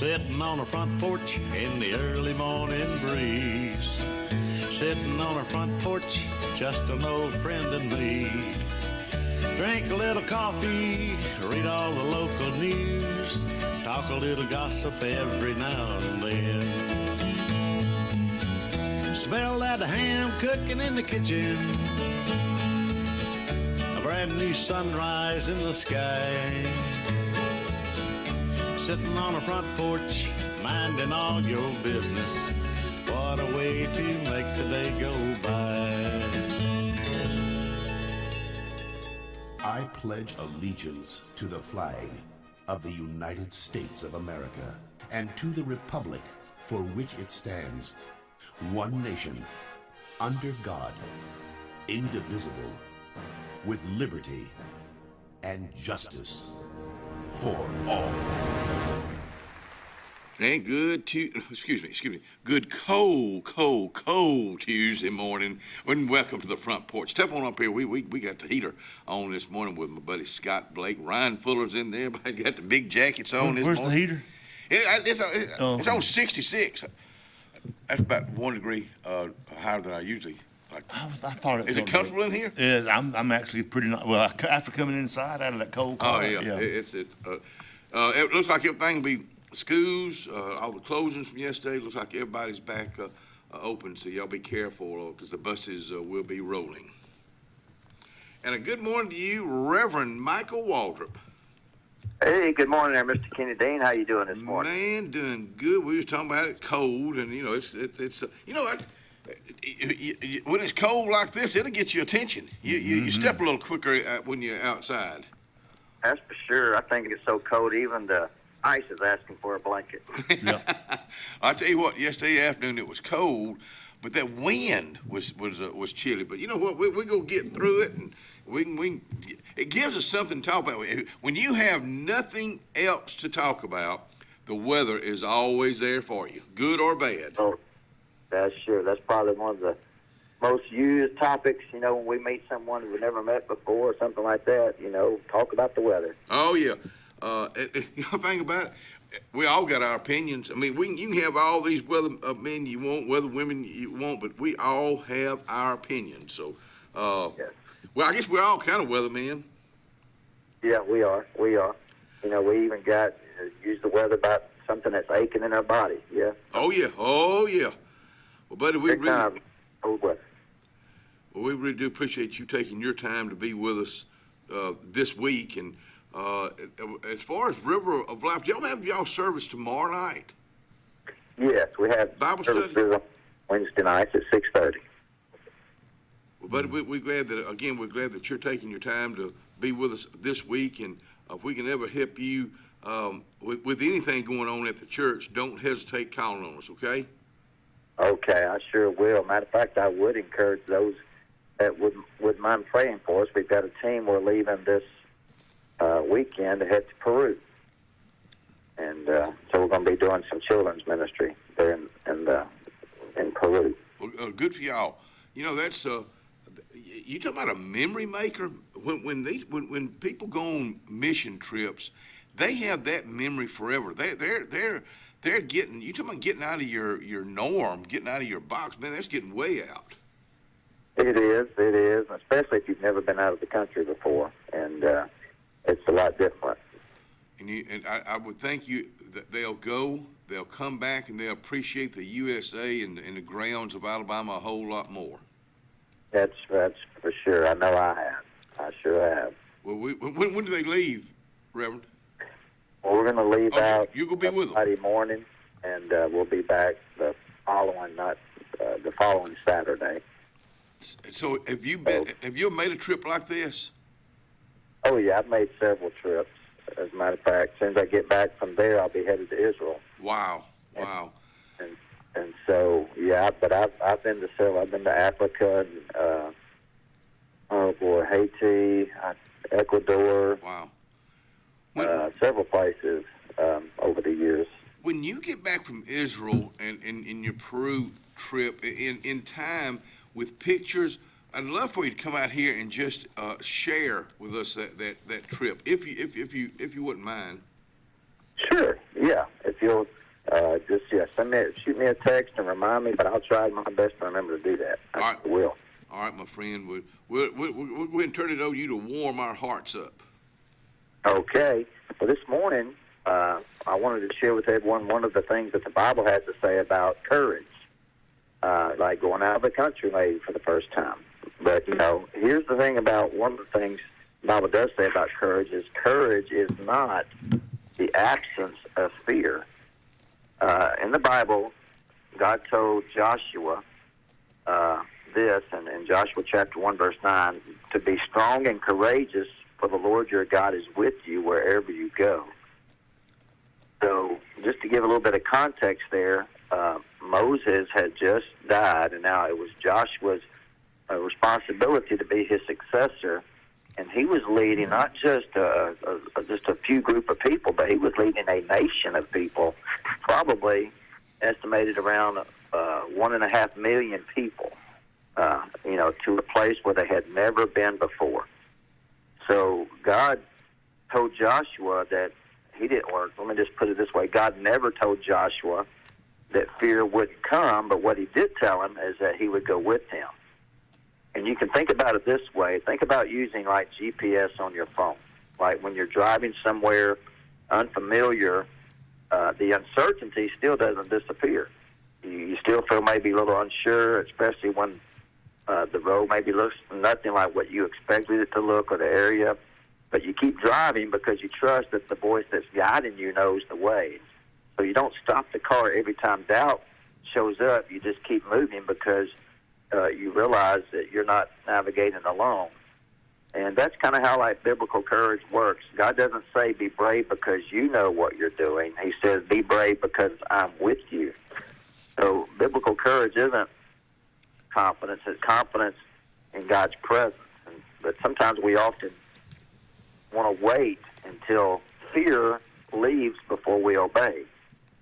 Sitting on a front porch in the early morning breeze. Sitting on a front porch, just an old friend and me. Drink a little coffee, read all the local news, talk a little gossip every now and then. Smell that ham cooking in the kitchen, a brand new sunrise in the sky. Sitting on a front porch, minding all your business. What a way to make the day go by. I pledge allegiance to the flag of the United States of America and to the republic for which it stands, one nation, under God, indivisible, with liberty and justice for all. And good good cold Tuesday morning. And welcome to the front porch. Step on up here. We got the heater on this morning with my buddy Scott Blake. Ryan Fuller's in there. Everybody got the big jackets on this Where's morning. the heater? It's on 66. That's about 1 degree higher than I usually like. I thought it was. Is it comfortable in here? Yeah, I'm actually pretty well after coming inside out of that cold car. Oh yeah. It looks like everything will be. Schools, all the closings from yesterday, looks like everybody's back open, so y'all be careful because the buses will be rolling. And a good morning to you, Reverend Michael Waldrop. Hey, good morning there, Mr. Kenny Dean. How you doing this morning? Man, doing good. We was talking about it cold, and you know, it's when it's cold like this, it'll get your attention. You step a little quicker when you're outside. That's for sure. I think it's so cold, even the ice is asking for a blanket. Yeah. I tell you what, yesterday afternoon it was cold, but that wind was chilly. But you know what? We gonna get through it, and we it gives us something to talk about. When you have nothing else to talk about, the weather is always there for you, good or bad. Oh, that's sure. That's probably one of the most used topics. You know, when we meet someone we've never met before or something like that. You know, talk about the weather. Oh yeah. You know, think about it. We all got our opinions. I mean, you can have all these weather men you want, weather women you want, but we all have our opinions. So, Yes. Well, I guess we're all kind of weather men. Yeah, we are. You know, we even got use the weather about something that's aching in our body. Yeah. Oh yeah. Well, buddy, we Big time cold weather. Well, we really do appreciate you taking your time to be with us this week. And as far as River of Life, do y'all have y'all service tomorrow night? Yes, we have Bible study? services on Wednesday nights at 6:30. Well, buddy, we're glad that you're taking your time to be with us this week. And if we can ever help you with anything going on at the church, don't hesitate calling on us, okay? Okay, I sure will. Matter of fact, I would encourage those that would mind praying for us. We've got a team we're leaving this weekend to head to Peru. And so we're going to be doing some children's ministry there in Peru. Well, good for y'all. You know, that's you talking about a memory maker. When people go on mission trips, they have that memory forever. They're getting, you talking about getting out of your norm, getting out of your box, man. That's getting way out. It is, especially if you've never been out of the country before, and it's a lot different. And I would think that they'll go, they'll come back, and they'll appreciate the USA and the grounds of Alabama a whole lot more. That's for sure. I know I have. I sure have. Well, when do they leave, Reverend? Well, we're going to leave out you're going to be with them Friday morning, and we'll be back the following Saturday. So have you ever made a trip like this? Oh yeah, I've made several trips. As a matter of fact, as soon as I get back from there, I'll be headed to Israel. Wow. And so yeah, but I've been to several. I've been to Africa and Haiti, Ecuador. Wow. Several places over the years. When you get back from Israel and in your Peru trip in time with pictures, I'd love for you to come out here and just share with us that trip, if you wouldn't mind. Sure. Yeah. If you'll just shoot me a text and remind me, but I'll try my best to remember to do that. All right. I will. All right, my friend. We'll go ahead and turn it over to you to warm our hearts up. Okay. Well, this morning, I wanted to share with everyone one of the things that the Bible has to say about courage, like going out of the country maybe for the first time. But, here's the thing about one of the things the Bible does say about courage is not the absence of fear. In the Bible, God told Joshua this, in Joshua chapter 1, verse 9, to be strong and courageous, for the Lord your God is with you wherever you go. So just to give a little bit of context there, Moses had just died, and now it was Joshua's responsibility to be his successor. And he was leading not just a few group of people, but he was leading a nation of people, probably estimated around 1.5 million people, to a place where they had never been before. So God told Joshua that he didn't work. Let me just put it this way. God never told Joshua that fear wouldn't come, but what he did tell him is that he would go with him. And you can think about it this way. Think about using like GPS on your phone. Like when you're driving somewhere unfamiliar, the uncertainty still doesn't disappear. You still feel maybe a little unsure, especially when the road maybe looks nothing like what you expected it to look, or the area. But you keep driving because you trust that the voice that's guiding you knows the way. So you don't stop the car every time doubt shows up. You just keep moving because you realize that you're not navigating alone. And that's kind of how like biblical courage works. God doesn't say be brave because you know what you're doing. He says be brave because I'm with you. So biblical courage isn't confidence. It's confidence in God's presence. But sometimes we often want to wait until fear leaves before we obey.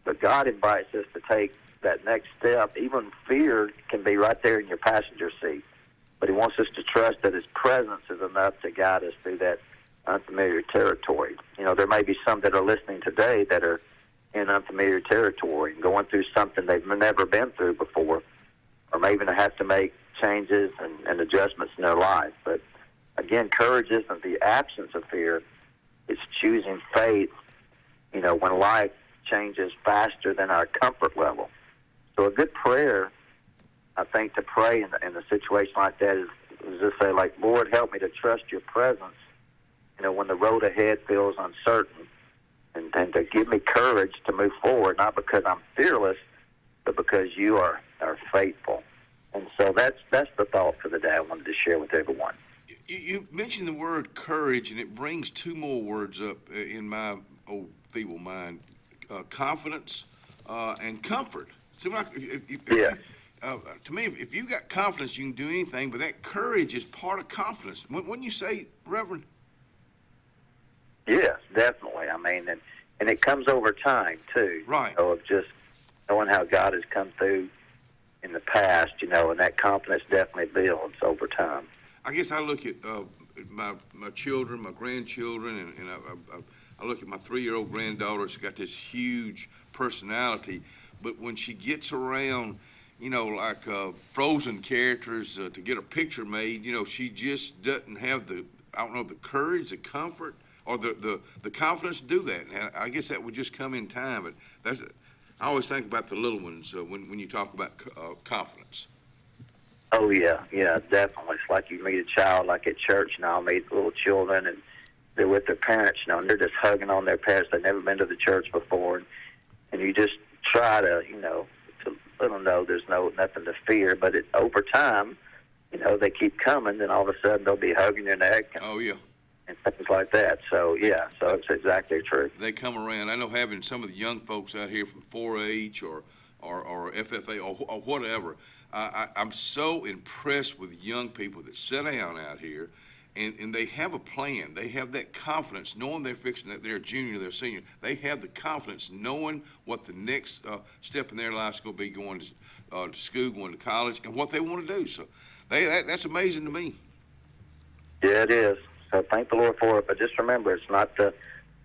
But God invites us to take that next step. Even fear can be right there in your passenger seat. But he wants us to trust that his presence is enough to guide us through that unfamiliar territory. There may be some that are listening today that are in unfamiliar territory and going through something they've never been through before, or maybe they have to make changes and adjustments in their life. But again, courage isn't the absence of fear. It's choosing faith, when life changes faster than our comfort level. So a good prayer, I think, to pray in a situation like that is just say, like, Lord, help me to trust your presence, when the road ahead feels uncertain, and to give me courage to move forward, not because I'm fearless, but because you are faithful. And so that's the thought for the day I wanted to share with everyone. You mentioned the word courage, and it brings two more words up in my old feeble mind: confidence and comfort. Seems like to me, if you got confidence, you can do anything. But that courage is part of confidence. Wouldn't you say, Reverend? Yes, definitely. I mean, and it comes over time too. Right. Of just knowing how God has come through in the past, and that confidence definitely builds over time. I guess I look at my children, my grandchildren, and I look at my 3-year-old granddaughter. She's got this huge personality, but when she gets around, like Frozen characters to get a picture made, she just doesn't have the courage, the comfort, or the confidence to do that. And I guess that would just come in time. But I always think about the little ones when you talk about confidence. Oh, yeah, definitely. It's like you meet a child, like at church, I'll meet little children, and they're with their parents, and they're just hugging on their parents. They've never been to the church before, and you just try to, to let them know there's nothing to fear. But over time, they keep coming, and all of a sudden they'll be hugging your neck. And things like that. So, so it's exactly true. They come around. I know having some of the young folks out here from 4-H or FFA or whatever, I'm so impressed with young people that sit down out here and they have a plan. They have that confidence, knowing they're a junior, they're a senior. They have the confidence, knowing what the next step in their life is going to be, going to school, going to college, and what they want to do. So that's amazing to me. Yeah, it is. So thank the Lord for it. But just remember, it's not the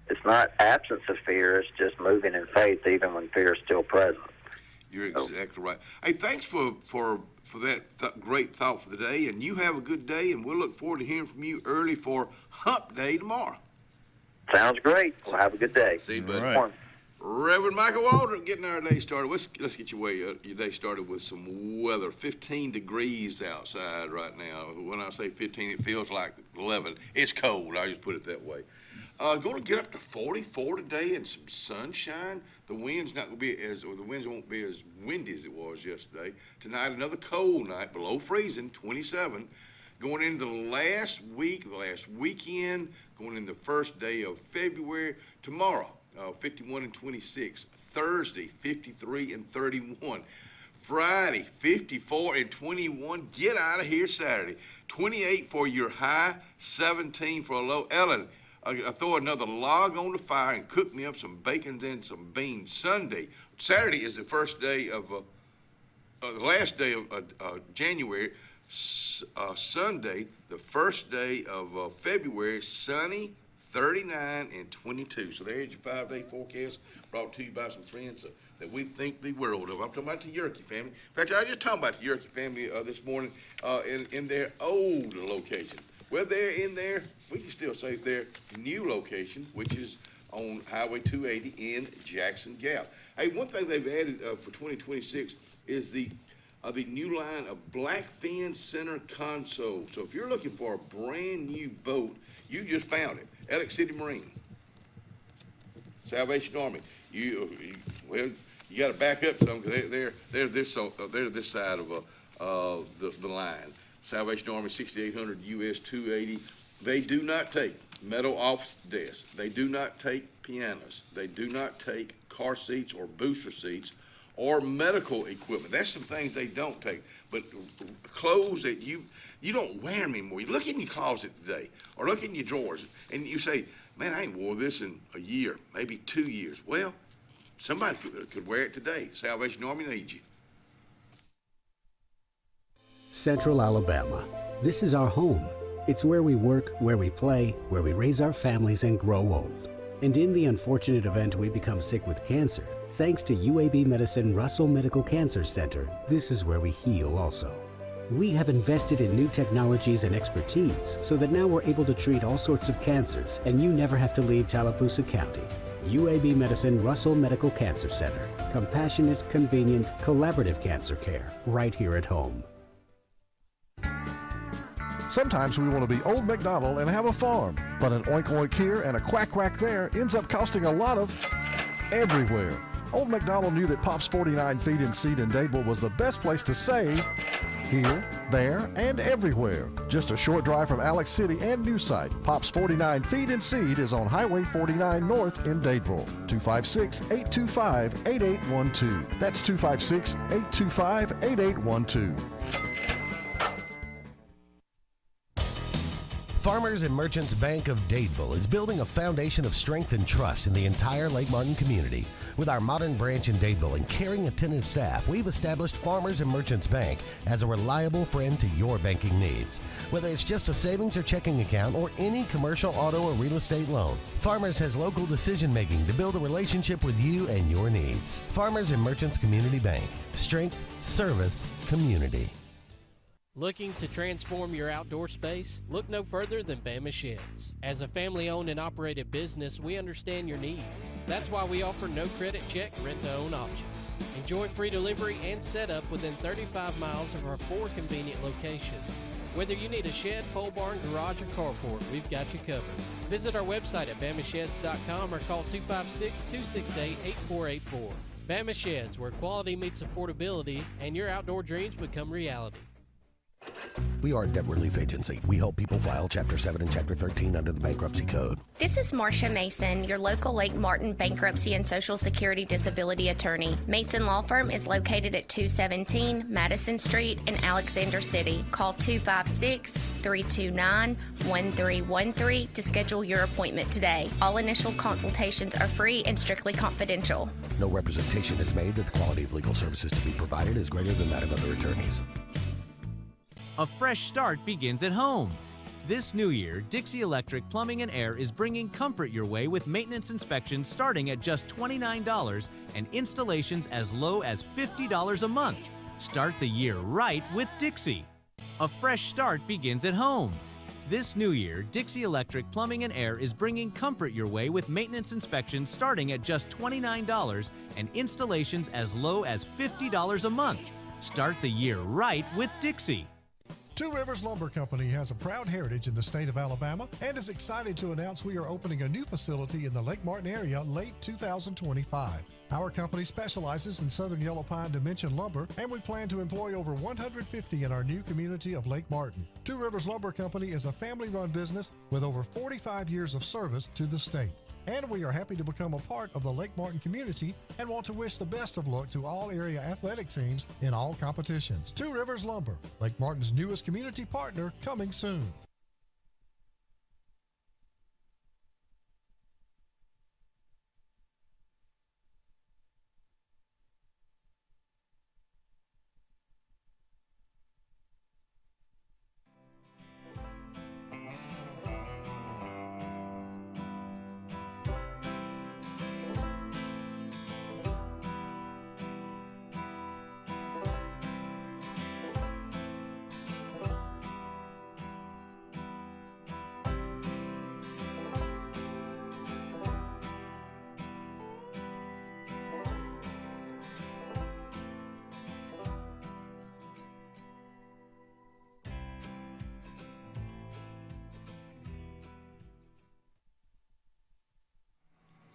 it's not absence of fear. It's just moving in faith, even when fear is still present. You're exactly right. Hey, thanks for that great thought for the day, and you have a good day, and we'll look forward to hearing from you early for Hump Day tomorrow. Sounds great. Well, have a good day. See you, buddy. All right. Reverend Michael Waldron getting our day started. Let's get your day started with some weather. 15 degrees outside right now. When I say 15, it feels like 11. It's cold. I just put it that way. Going to get up to 44 today and some sunshine. The wind's not going to be the winds won't be as windy as it was yesterday. Tonight, another cold night, below freezing, 27. Going into the last weekend, going into the first day of February. Tomorrow, 51 and 26. Thursday, 53 and 31. Friday, 54 and 21. Get out of here Saturday. 28 for your high, 17 for a low. Ellen, I throw another log on the fire and cook me up some bacon and some beans. Saturday is the first day of, the last day of January. Sunday, the first day of February, sunny, 39 and 22. So there's your 5-day forecast brought to you by some friends that we think the world of. I'm talking about the Yerke family. In fact, I was just talking about the Yerke family this morning in their old location. Well, they're in there, we can still say their new location, which is on Highway 280 in Jackson Gap. Hey, one thing they've added for 2026 is the new line of Blackfin Center console. So if you're looking for a brand new boat, you just found it. Alex City Marine, Salvation Army. You got to back up some because they're this side of the line. Salvation Army 6800 US 280. They do not take metal office desks. They do not take pianos. They do not take car seats or booster seats or medical equipment. That's some things they don't take. But clothes that you don't wear them anymore. You look in your closet today or look in your drawers and you say, man, I ain't wore this in a year, maybe 2 years. Well, somebody could wear it today. Salvation Army needs you. Central Alabama. This is our home. It's where we work, where we play, where we raise our families and grow old. And in the unfortunate event we become sick with cancer, thanks to UAB Medicine Russell Medical Cancer Center, this is where we heal also. We have invested in new technologies and expertise so that now we're able to treat all sorts of cancers and you never have to leave Tallapoosa County. UAB Medicine Russell Medical Cancer Center. Compassionate, convenient, collaborative cancer care right here at home. Sometimes we want to be Old MacDonald and have a farm, but an oink oink here and a quack quack there ends up costing a lot of everywhere. Old MacDonald knew that Pop's 49 Feed and Seed in Dadeville was the best place to save here, there, and everywhere. Just a short drive from Alex City and new site. Pop's 49 Feed and Seed is on Highway 49 North in Dadeville. 256-825-8812. That's 256-825-8812. Farmers and Merchants Bank of Dadeville is building a foundation of strength and trust in the entire Lake Martin community. With our modern branch in Dadeville and caring, attentive staff, we've established Farmers and Merchants Bank as a reliable friend to your banking needs. Whether it's just a savings or checking account or any commercial, auto, or real estate loan, Farmers has local decision making to build a relationship with you and your needs. Farmers and Merchants Community Bank. Strength, service, community. Looking to transform your outdoor space? Look no further than Bama Sheds. As a family-owned and operated business, we understand your needs. That's why we offer no credit check, rent-to-own options. Enjoy free delivery and setup within 35 miles of our 4 convenient locations. Whether you need a shed, pole barn, garage, or carport, we've got you covered. Visit our website at bamasheds.com or call 256-268-8484. Bama Sheds, where quality meets affordability and your outdoor dreams become reality. We are a debt relief agency. We help people file Chapter 7 and Chapter 13 under the Bankruptcy Code. This is Marcia Mason, your local Lake Martin bankruptcy and Social Security disability attorney. Mason Law Firm is located at 217 Madison Street in Alexander City. Call 256-329-1313 to schedule your appointment today. All initial consultations are free and strictly confidential. No representation is made that the quality of legal services to be provided is greater than that of other attorneys. A fresh start begins at home. This new year, Dixie Electric Plumbing and Air is bringing comfort your way with maintenance inspections starting at just $29 and installations as low as $50 a month. Start the year right with Dixie. A fresh start begins at home. This new year, Dixie Electric Plumbing and Air is bringing comfort your way with maintenance inspections starting at just $29 and installations as low as $50 a month. Start the year right with Dixie. Two Rivers Lumber Company has a proud heritage in the state of Alabama and is excited to announce we are opening a new facility in the Lake Martin area late 2025. Our company specializes in southern yellow pine dimension lumber, and we plan to employ over 150 in our new community of Lake Martin. Two Rivers Lumber Company is a family-run business with over 45 years of service to the state. And we are happy to become a part of the Lake Martin community and want to wish the best of luck to all area athletic teams in all competitions. Two Rivers Lumber, Lake Martin's newest community partner, coming soon.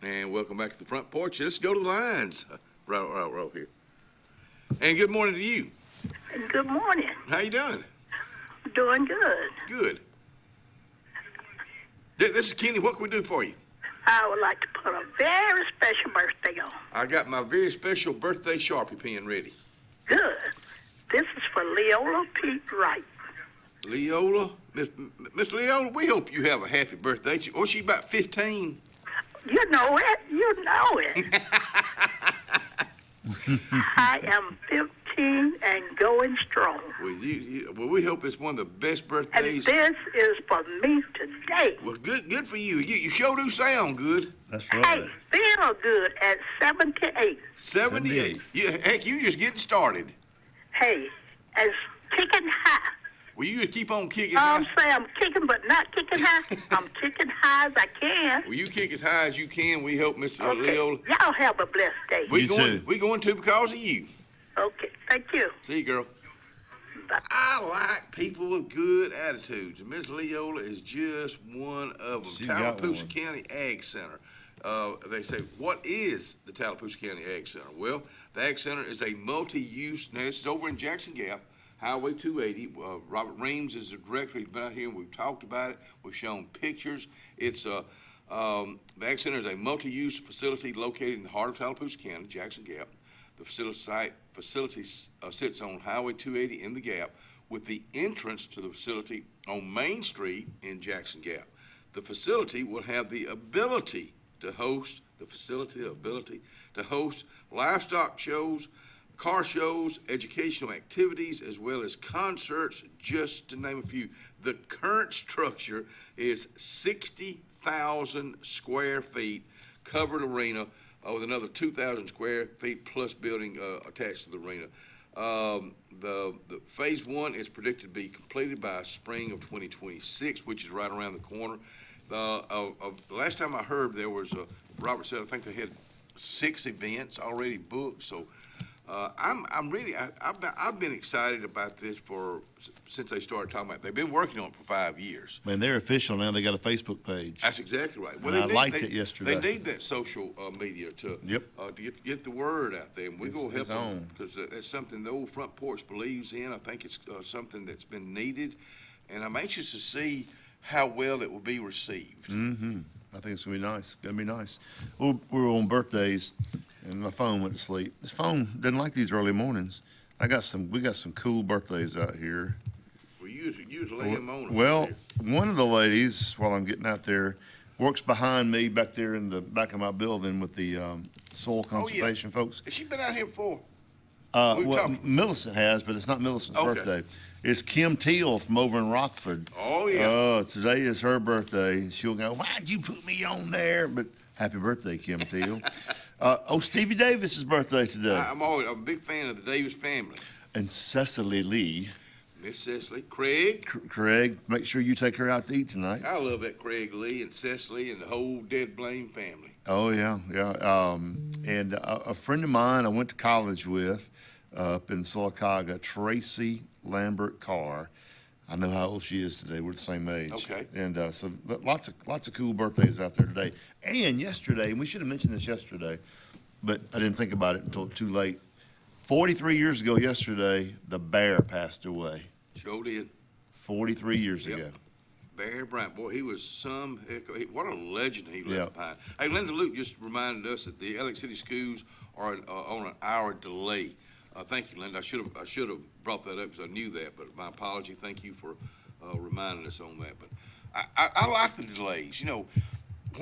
And welcome back to the front porch. Let's go to the lines. Row here. And good morning to you. Good morning. How you doing? Doing good. Good. This is Kenny. What can we do for you? I would like to put a very special birthday on. I got my very special birthday Sharpie pen ready. Good. This is for Leola Pete Wright. Leola? Miss Leola, we hope you have a happy birthday. Oh, she's about 15. You know it. You know it. I am 15 and going strong. Well, we hope it's one of the best birthdays. And this is for me today. Well, good for you. You sure do sound good. That's right. Hey, feel good at 78. 78. Heck, you just getting started. Hey, as kicking high. Well, you just keep on kicking high. I'm saying I'm kicking, but not kicking high. I'm kicking high as I can. Well, you kick as high as you can. We hope, Mr. Okay. Leola. Y'all have a blessed day. We going to because of you. Okay, thank you. See you, girl. Bye. I like people with good attitudes, and Miss Leola is just one of them. Tallapoosa County Ag Center. They say, what is the Tallapoosa County Ag Center? Well, the Ag Center is a multi-use. Now, this is over in Jackson Gap. Highway 280. Robert Reams is the director. He's been out here and we've talked about it. We've shown pictures. It's the Ag Center is a multi-use facility located in the heart of Tallapoosa County, Jackson Gap. The facility sits on Highway 280 in the Gap with the entrance to the facility on Main Street in Jackson Gap. The facility will have the ability to host livestock shows, car shows, educational activities, as well as concerts, just to name a few. The current structure is 60,000 square feet, covered arena, with another 2,000 square feet plus building attached to the arena. The phase one is predicted to be completed by spring of 2026, which is right around the corner. The last time I heard, there was, Robert said, I think they had 6 events already booked, so I've been excited about this since they started talking about it. They've been working on it for 5 years. Man, they're official now. They got a Facebook page. That's exactly right. Well, I liked it yesterday. They need that social media to get the word out there, and we're going to help them because that's something the old front porch believes in. I think it's something that's been needed, and I'm anxious to see how well it will be received. Mm-hmm. I think it's going to be nice. Going to be nice. We were on birthdays, and my phone went to sleep. This phone doesn't like these early mornings. We got some cool birthdays out here. Well, you lay them on us. Well, one of the ladies, while I'm getting out there, works behind me back there in the back of my building with the soil conservation folks. Has she been out here before? We're talking. Millicent has, but it's not Millicent's Okay. birthday. It's Kim Teal from over in Rockford. Oh, yeah. Today is her birthday. She'll go, why'd you put me on there? But happy birthday, Kim Teal. Stevie Davis's birthday today. I'm a big fan of the Davis family. And Cecily Lee. Miss Cecily, Craig. Craig, make sure you take her out to eat tonight. I love that Craig Lee and Cecily and the whole Dead Blame family. Oh, yeah. And a friend of mine I went to college with up in Sylacauga, Tracy Lambert Carr. I know how old she is today. We're the same age. Okay. And so lots of cool birthdays out there today. And yesterday, and we should have mentioned this yesterday, but I didn't think about it until too late. 43 years ago yesterday, the bear passed away. Sure did. 43 years ago. Barry Bryant, boy, he was what a legend he left Yep. behind. Hey, Linda Luke just reminded us that the Alex City schools are on an hour delay. Thank you, Linda. I should have brought that up because I knew that, but my apology. Thank you for reminding us on that. But I like the delays. You know,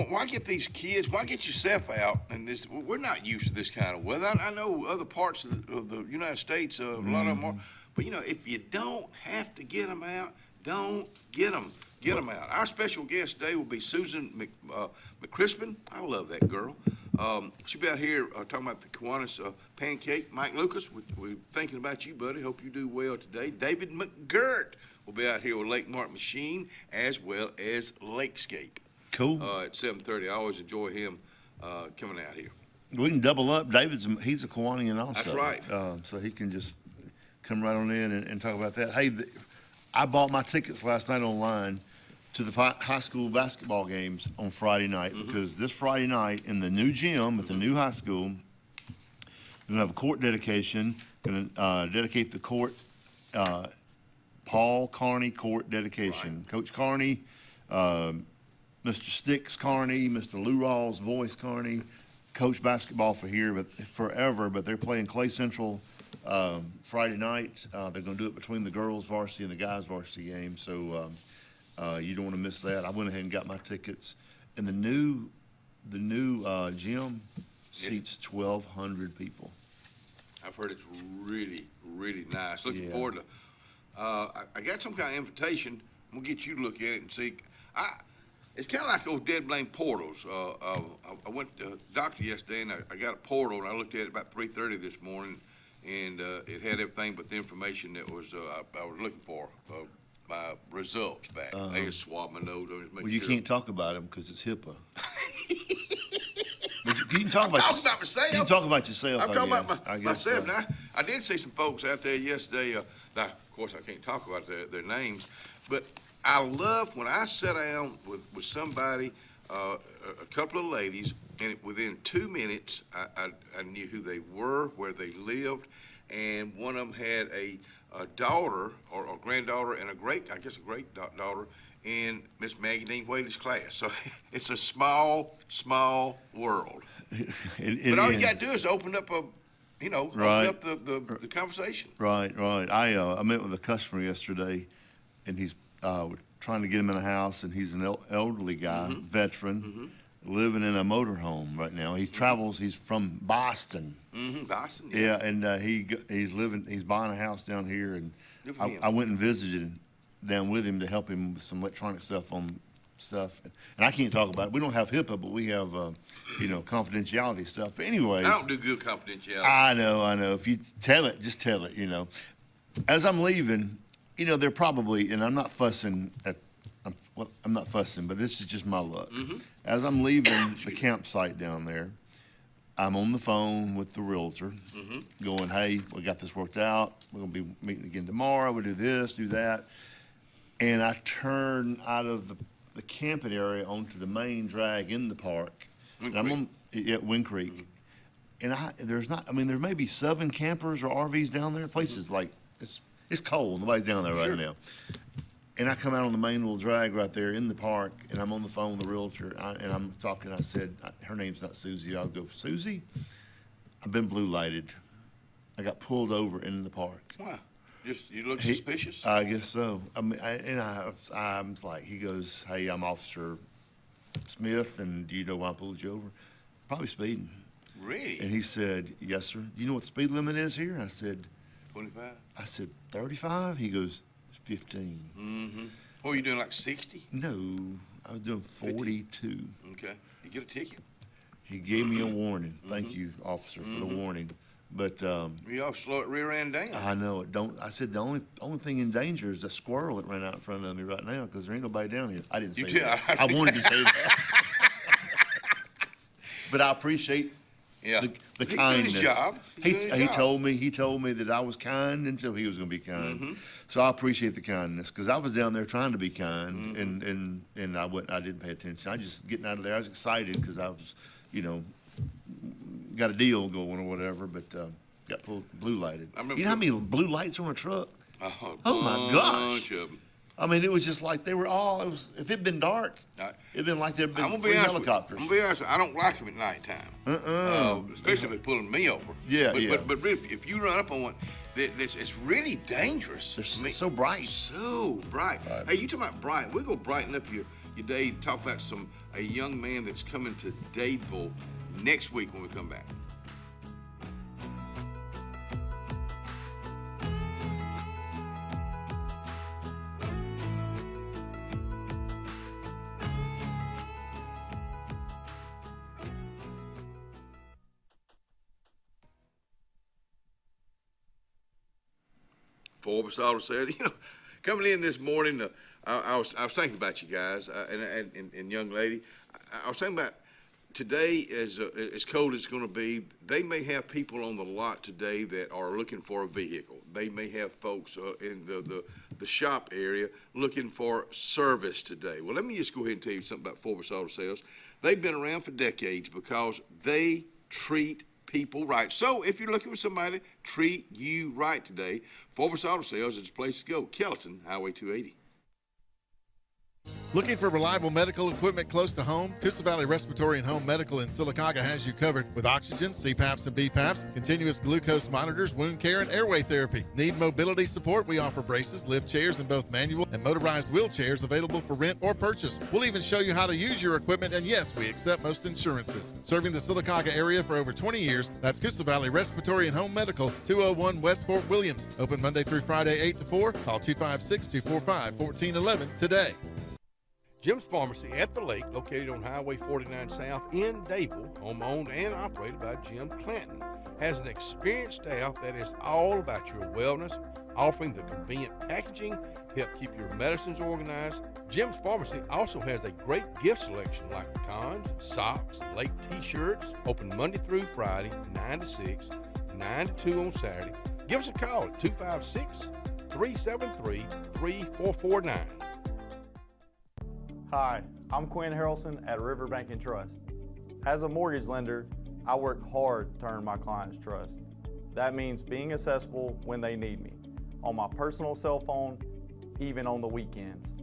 why get these kids? Why get yourself out? And we're not used to this kind of weather. I know other parts of the United States, a lot of them are. But you know, if you don't have to get them out, don't get them. Get them out. Our special guest today will be Susan McCrispin. I love that girl. She'll be out here talking about the Kiwanis pancake. Mike Lucas, we're thinking about you, buddy. Hope you do well today. David McGirt will be out here with Lake Martin Machine as well as Lakescape. Cool. At 7:30. I always enjoy him coming out here. We can double up. He's a Kiwanian also. That's right. So he can just come right on in and talk about that. Hey, I bought my tickets last night online to the high school basketball games on Friday night because this Friday night in the new gym at the new high school, we're going to have a court dedication, going to dedicate the court, Paul Carney court dedication. Right. Coach Carney, Mr. Sticks Carney, Mr. Lou Rawls voice Carney, coach basketball for here forever, but they're playing Clay Central Friday night. They're going to do it between the girls varsity and the guys varsity game. So you don't want to miss that. I went ahead and got my tickets. And the new gym seats 1,200 people. I've heard it's really, really nice. Looking forward to. I got some kind of invitation. I'm gonna get you to look at it and see. It's kind of like those Dead Blame portals. I went to the doctor yesterday and I got a portal and I looked at it about 3:30 this morning. And it had everything but the information that was I was looking for, my results back. I just swabbed my nose. You can't talk about them because it's HIPAA. But you can talk about myself. You can talk about yourself. I'm talking about myself. So. Now, I did see some folks out there yesterday. Now, of course, I can't talk about their names, but I love when I sat down with somebody, a couple of ladies, and within 2 minutes, I knew who they were, where they lived, and one of them had a daughter or granddaughter and a great daughter in Miss Maggie Dean Whaley's class. So it's a small world. But all you got to do is open up open up the conversation. Right. I met with a customer yesterday, and he's trying to get him in a house, and he's an elderly guy, veteran, living in a motorhome right now. He travels. He's from Boston. Boston. Yeah, and he's buying a house down here, and I went and visited down with him to help him with some electronic stuff and I can't talk about it. We don't have HIPAA, but we have confidentiality stuff. But anyways, I don't do good confidentiality. I know. If you tell it, just tell it. As I'm leaving, they're probably, and I'm not fussing, but this is just my luck. As I'm leaving the campsite down there, I'm on the phone with the realtor, going, hey, we got this worked out. We're going to be meeting again tomorrow. We'll do this, do that. And I turn out of the camping area onto the main drag in the park. I'm on Wind Creek. And there may be 7 campers or RVs down there. Places like, it's cold. Nobody's down there right now. And I come out on the main little drag right there in the park, and I'm on the phone with the realtor, and I'm talking. I said, her name's not Susie. I'll go, Susie, I've been blue lighted. I got pulled over in the park. Wow. You look suspicious? I guess so. I'm like, he goes, hey, I'm Officer Smith, and do you know why I pulled you over? Probably speeding. Really? And he said, yes, sir. Do you know what the speed limit is here? I said, 25? I said, 35? He goes, 15. Mm-hmm. What were you doing, like 60? No, I was doing 42. Okay. You get a ticket? He gave me a warning. Thank you, officer, for the warning. But You all slow it rear end down. I know it. I said the only thing in danger is the squirrel that ran out in front of me right now, because there ain't nobody down here. I didn't say that. I wanted to say that. But I appreciate the kindness. He did his job. He told me that I was kind until he was going to be kind. So I appreciate the kindness, because I was down there trying to be kind, and I didn't pay attention. I just getting out of there. I was excited because I was, got a deal going or whatever, but got blue lighted. You know how many blue lights are on a truck? Oh my gosh! I mean, it was just like they were all. If it'd been dark, it'd been like there'd been 3 helicopters. I'm gonna be honest. I don't like them at nighttime. Especially if they're pulling me over. Yeah, But really, if you run up on one, it's really dangerous. They're so bright. So bright. Hey, you talking about bright? We're gonna brighten up your day. Talk about a young man that's coming to Dadeville next week when we come back. Forbes Auto said, coming in this morning, I was thinking about you guys and young lady. I was thinking about today, as cold as it's going to be, they may have people on the lot today that are looking for a vehicle. They may have folks in the shop area looking for service today. Well, let me just go ahead and tell you something about Forbes Auto Sales. They've been around for decades because they treat people right. So if you're looking for somebody to treat you right today, Forbes Auto Sales is the place to go. Kellyton, Highway 280. Looking for reliable medical equipment close to home? Coosa Valley Respiratory and Home Medical in Sylacauga has you covered with oxygen, CPAPs and BPAPs, continuous glucose monitors, wound care, and airway therapy. Need mobility support? We offer braces, lift chairs, and both manual and motorized wheelchairs available for rent or purchase. We'll even show you how to use your equipment, and yes, we accept most insurances. Serving the Sylacauga area for over 20 years, that's Coosa Valley Respiratory and Home Medical, 201 West Fort Williams. Open Monday through Friday, 8 to 4. Call 256-245-1411 today. Jim's Pharmacy at the Lake, located on Highway 49 South in Dadeville, home-owned and operated by Jim Clanton, has an experienced staff that is all about your wellness, offering the convenient packaging, help keep your medicines organized. Jim's Pharmacy also has a great gift selection like pecans, socks, lake t-shirts, open Monday through Friday, 9 to 6, 9 to 2 on Saturday. Give us a call at 256-373-3449. Hi, I'm Quinn Harrelson at Riverbank and Trust. As a mortgage lender, I work hard to earn my clients' trust. That means being accessible when they need me, on my personal cell phone, even on the weekends,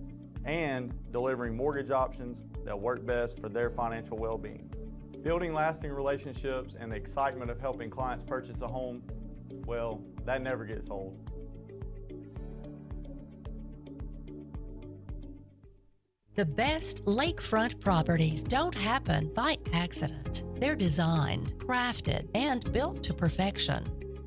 and delivering mortgage options that work best for their financial well-being. Building lasting relationships and the excitement of helping clients purchase a home, well, that never gets old. The best lakefront properties don't happen by accident. They're designed, crafted, and built to perfection.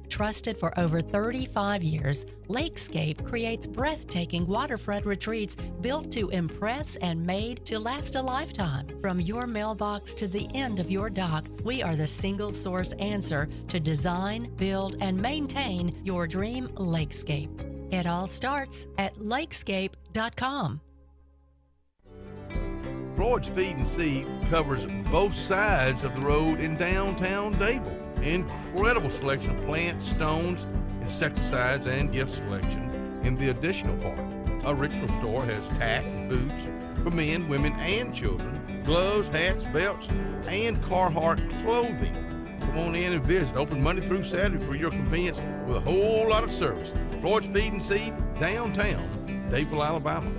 Trusted for over 35 years, Lakescape creates breathtaking waterfront retreats built to impress and made to last a lifetime. From your mailbox to the end of your dock, we are the single source answer to design, build, and maintain your dream lakescape. It all starts at lakescape.com. Floyd's Feed and Seed covers both sides of the road in downtown Dadeville. Incredible selection of plants, stones, insecticides, and gift selection in the additional part. Original store has tack and boots for men, women, and children, gloves, hats, belts, and Carhartt clothing. Come on in and visit. Open Monday through Saturday for your convenience with a whole lot of service. Floyd's Feed and Seed, downtown Dadeville, Alabama.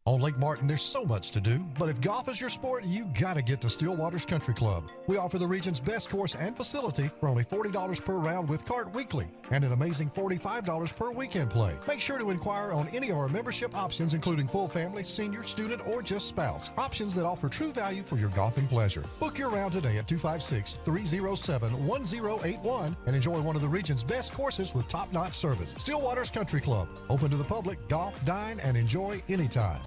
On Lake Martin, there's so much to do, but if golf is your sport, you gotta get to Stillwaters Country Club. We offer the region's best course and facility for only $40 per round with cart weekly and an amazing $45 per weekend play. Make sure to inquire on any of our membership options, including full family, senior, student, or just spouse. Options that offer true value for your golfing pleasure. Book your round today at 256-307-1081 and enjoy one of the region's best courses with top-notch service. Stillwaters Country Club. Open to the public, golf, dine, and enjoy anytime.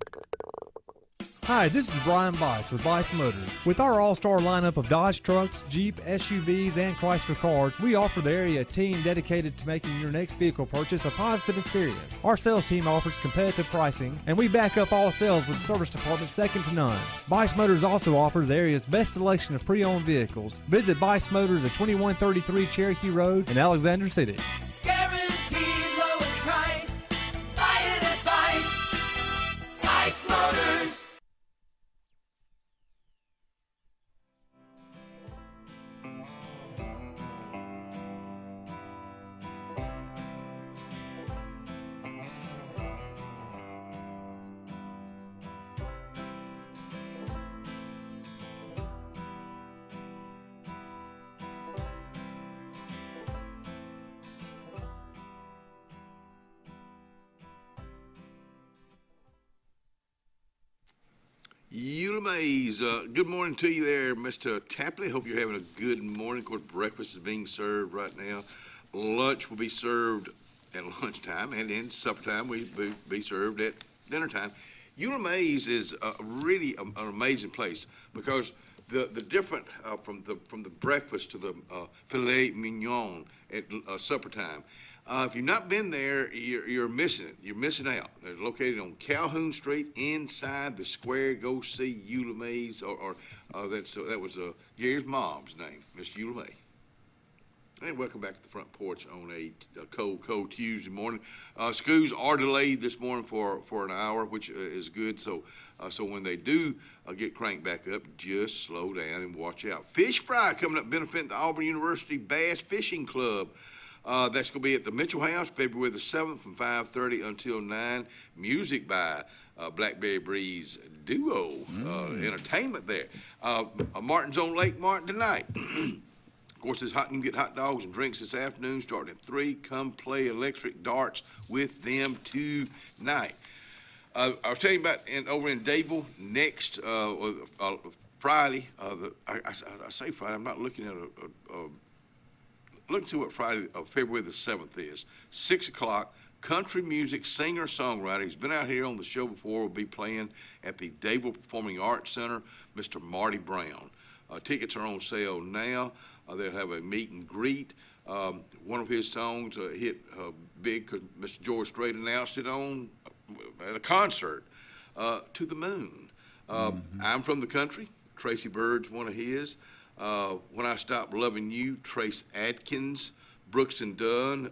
Hi, this is Brian Bice with Bice Motors. With our all-star lineup of Dodge trucks, Jeep, SUVs, and Chrysler cars, we offer the area a team dedicated to making your next vehicle purchase a positive experience. Our sales team offers competitive pricing, and we back up all sales with a service department second to none. Bice Motors also offers the area's best selection of pre-owned vehicles. Visit Bice Motors at 2133 Cherokee Road in Alexander City. Guaranteed lowest price. Buy it at Bice. Bice Motors. Mays, good morning to you there, Mr. Tapley. Hope you're having a good morning. Of course, breakfast is being served right now. Lunch will be served at lunchtime, and then supper time will be served at dinner time. Mays is really an amazing place because the different from the breakfast to the filet mignon at supper time. If you've not been there, you're missing it. You're missing out. They're located on Calhoun Street, inside the square. Go see Eula Mays, that was Gary's mom's name, Miss Eula May. And welcome back to the front porch on a cold Tuesday morning. Schools are delayed this morning for an hour, which is good. So when they do get cranked back up, just slow down and watch out. Fish fry coming up, benefiting the Auburn University Bass Fishing Club. That's going to be at the Mitchell House, February the 7th from 5:30 until 9. Music by Blackberry Breeze Duo. Entertainment there. Martin's on Lake Martin tonight. Of course, you can get hot dogs and drinks this afternoon starting at 3. Come play electric darts with them tonight. I was telling you about over in Dadeville next Friday. I say Friday. I'm not looking at look and see what Friday, February the 7th is. 6 o'clock, country music singer-songwriter. He's been out here on the show before. Will be playing at the Dadeville Performing Arts Center, Mr. Marty Brown. Tickets are on sale now. They'll have a meet and greet. One of his songs hit big because Mr. George Strait announced it at a concert, To the Moon. I'm from the country. Tracy Bird's one of his. When I Stop Loving You, Trace Adkins, Brooks and Dunn.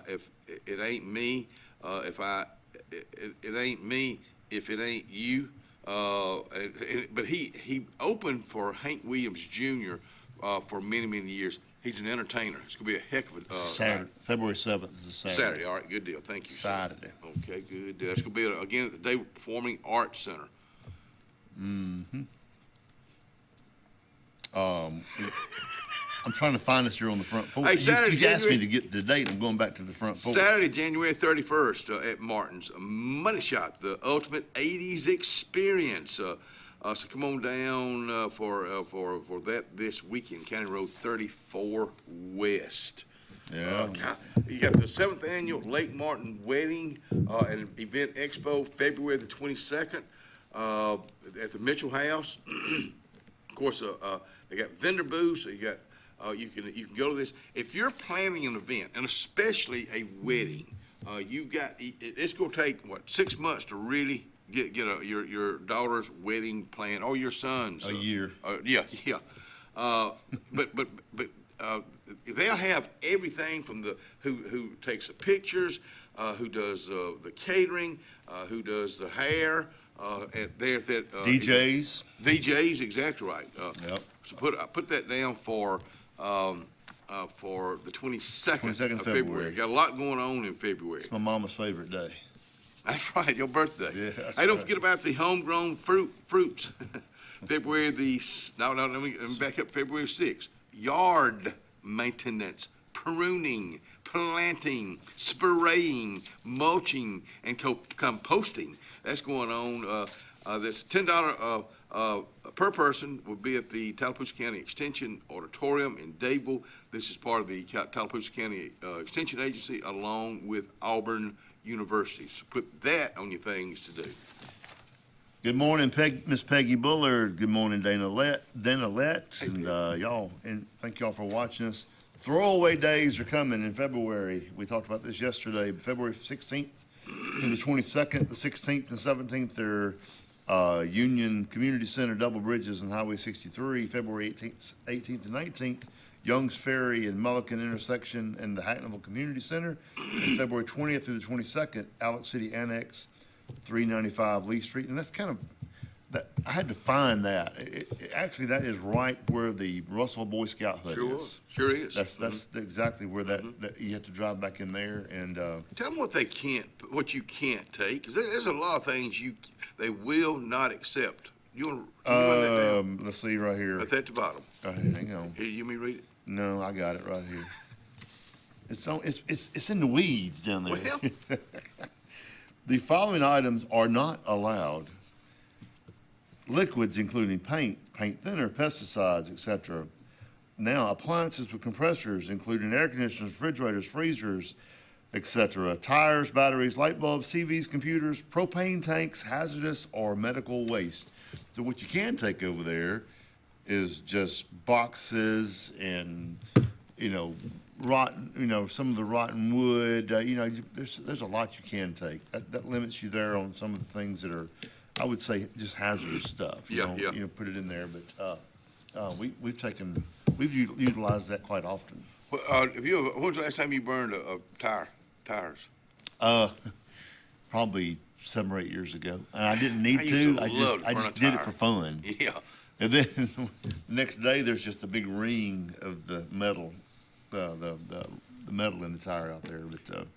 If it ain't me, it ain't me if it ain't you. But he opened for Hank Williams Jr. For many years. He's an entertainer. It's gonna be a heck of a Saturday, February 7th is a Saturday. Saturday. All right, good deal. Thank you. Saturday. Okay, good deal. That's gonna be again at the Dadeville Performing Arts Center. Mm-hmm. I'm trying to find us here on the front porch. Hey, Saturday, you asked me to get the date. I'm going back to the front porch. Saturday, January 31st at Martin's Money Shot, the ultimate 80s experience. So come on down for that this weekend. County Road 34 West. Yeah. You got the 7th annual Lake Martin Wedding and Event Expo, February the 22nd at the Mitchell House. Of course, they got vendor booths. So you got you can go to this if you're planning an event, and especially a wedding. It's going to take 6 months to really get your daughter's wedding plan or your son's. A year. Yeah. But they'll have everything from the who takes the pictures, who does the catering, who does the hair. DJs. DJs, exactly right. Yep. So I put that down for the 22nd of February. Got a lot going on in February. It's my mama's favorite day. That's right, your birthday. Yeah, that's Hey, don't right. forget about the homegrown fruits. February let me back up. February 6th. Yard maintenance, pruning, planting, spraying, mulching, and composting. That's going on. That's $10 per person will be at the Tallapoosa County Extension Auditorium in Dadeville. This is part of the Tallapoosa County Extension Agency along with Auburn University. So put that on your things to do. Good morning, Miss Peggy Bullard. Good morning, Dana Lett, and y'all. And thank y'all for watching us. Throwaway days are coming in February. We talked about this yesterday. February 16th through the 22nd, the 16th and 17th. They're Union Community Center, Double Bridges, and Highway 63. February 18th and 19th, Young's Ferry and Mullican intersection and the Hackneyville Community Center. And February 20th through the 22nd, Alex City Annex, 395 Lee Street. And that's kind of, I had to find that. Actually, that is right where the Russell Boy Scout hut is. Sure is. That's exactly where that you have to drive back in there. And tell them what you can't take, because there's a lot of things they will not accept. Can you run that down? Let's see right here. At the bottom. Hang on. Here, you want me to read it? No, I got it right here. It's in the weeds down there. Well. The following items are not allowed. Liquids including paint thinner, pesticides, etc. Now, appliances with compressors including air conditioners, refrigerators, freezers, etc. Tires, batteries, light bulbs, TVs, computers, propane tanks, hazardous or medical waste. So what you can take over there is just boxes and, rotten, some of the rotten wood. There's a lot you can take. That limits you there on some of the things that are, I would say, just hazardous stuff. Yeah. Put it in there. But we've utilized that quite often. Well, when's the last time you burned tires? Probably 7 or 8 years ago, and I didn't need to. I just did it for fun. Yeah. And then the next day, there's just a big ring of the metal, the metal in the tire out there. But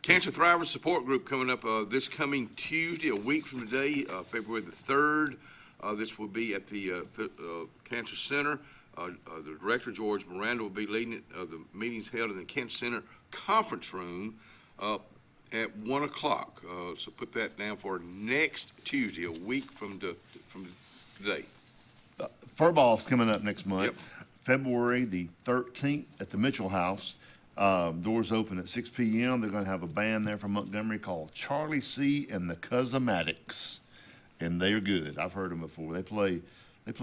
Cancer Thrivers Support Group coming up this coming Tuesday, a week from today, February the 3rd. This will be at the Cancer Center. The director, George Miranda, will be leading it. The meeting's held in the Cancer Center conference room at 1 o'clock. So put that down for next Tuesday, a week from today. Furball's coming up next month. Yep. February the 13th at the Mitchell House. Doors open at 6 p.m. They're going to have a band there from Montgomery called Charlie C. and the Cosmatics, and they're good. I've heard them before. They play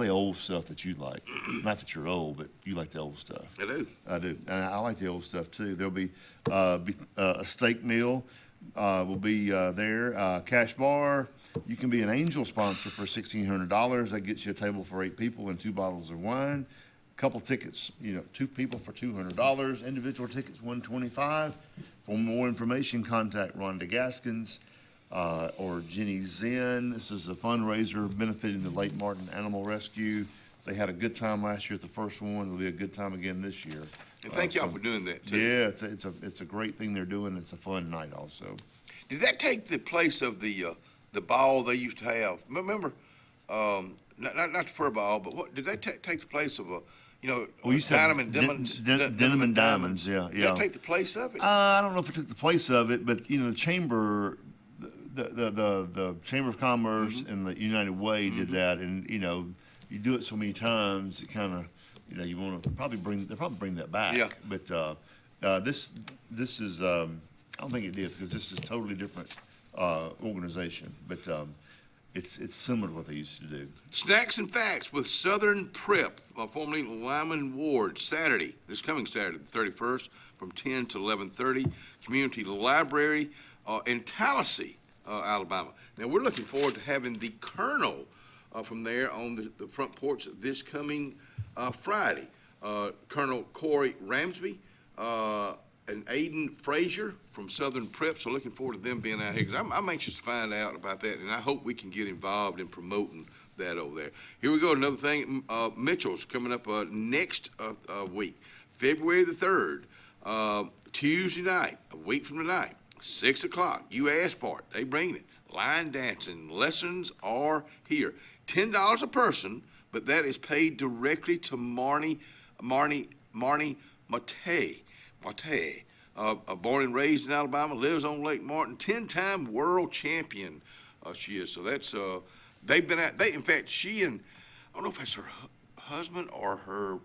old stuff that you like. Not that you're old, but you like the old stuff. I do. I do, and I like the old stuff too. There'll be a steak meal. Will be there. Cash bar. You can be an angel sponsor for $1,600. That gets you a table for 8 people and 2 bottles of wine. Couple tickets, 2 people for $200. Individual tickets, $125. For more information, contact Rhonda Gaskins or Jenny Zinn. This is a fundraiser benefiting the Lake Martin Animal Rescue. They had a good time last year at the first one. It'll be a good time again this year. And thank y'all for doing that too. Yeah, it's a great thing they're doing. It's a fun night also. Did that take the place of the ball they used to have? Remember, not the fur ball, but what did they take the place of Denim and Diamonds? Denim and Diamonds, yeah. Did that take the place of it? I don't know if it took the place of it, but the chamber, the Chamber of Commerce and the United Way did that, and you do it so many times, it kind of, you want to they'll probably bring that back. Yeah. But this is, I don't think it did, because this is a totally different organization, but it's similar to what they used to do. Snacks and Facts with Southern Prep, formerly Lyman Ward, this coming Saturday, the 31st, from 10 to 11:30. Community Library in Tallahassee, Alabama. Now, we're looking forward to having the Colonel from there on the front porch this coming Friday. Colonel Corey Ramsby and Aiden Frazier from Southern Prep, so looking forward to them being out here, because I'm anxious to find out about that, and I hope we can get involved in promoting that over there. Here we go, another thing, Mitchell's coming up next week, February the 3rd, Tuesday night, a week from tonight, 6 o'clock. You ask for it. They bring it. Line dancing lessons are here. $10 a person, but that is paid directly to Marnie Mate. Born and raised in Alabama, lives on Lake Martin, 10-time world champion she is. So that's, they've been at, in fact, she and, I don't know if that's her husband or her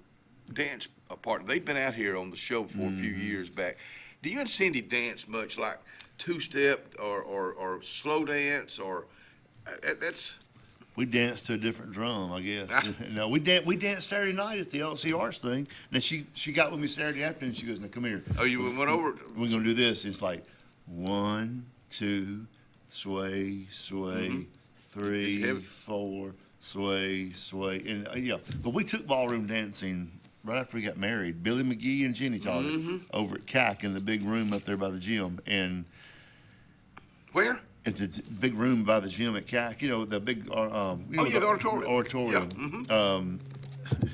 dance partner, they've been out here on the show for a few years back. Do you and Cindy dance much, like two-step or slow dance, or that's? We danced to a different drum, I guess. No, we danced Saturday night at the LCR's thing. And then she got with me Saturday afternoon. She goes, "Now come here." Oh, you went over? We're gonna do this. It's like 1, 2, sway, 3, 4, sway, and yeah. But we took ballroom dancing right after we got married. Billy McGee and Jenny taught it over at CAC in the big room up there by the gym. And where? At the big room by the gym at CAC, the big, the auditorium. Auditorium. Yeah.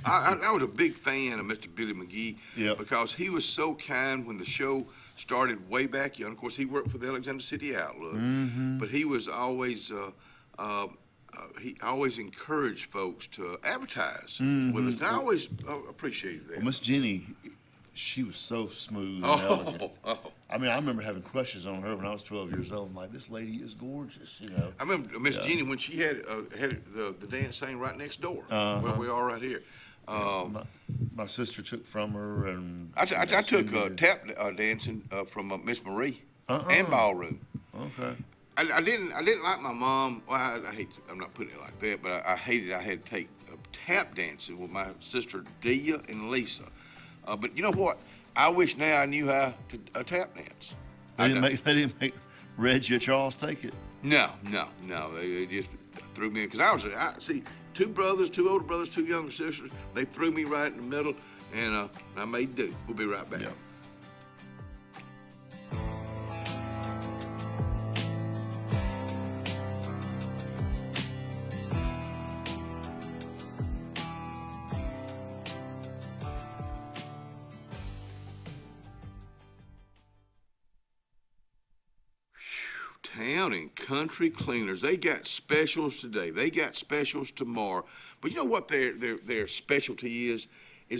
I was a big fan of Mr. Billy McGee because he was so kind when the show started way back. Of course, he worked for the Alexander City Outlook, but he was always he always encouraged folks to advertise with us. And I always appreciated that. Well, Miss Jenny, she was so smooth and elegant. I mean, I remember having crushes on her when I was 12 years old. I'm like, this lady is gorgeous, I remember Miss Jenny when she had the dance thing right next door, where we are right here. My sister took from her, and I took tap dancing from Miss Marie and ballroom. Okay. I didn't like my mom. Well, I hate. I'm not putting it like that, but I hated. I had to take tap dancing with my sister Dia and Lisa. But you know what? I wish now I knew how to tap dance. They didn't make Reggie or Charles take it. No. They just threw me in because I see two older brothers, two younger sisters. They threw me right in the middle, and I made do. We'll be right back. Yeah. Town and Country Cleaners. They got specials today. They got specials tomorrow. But you know what their specialty is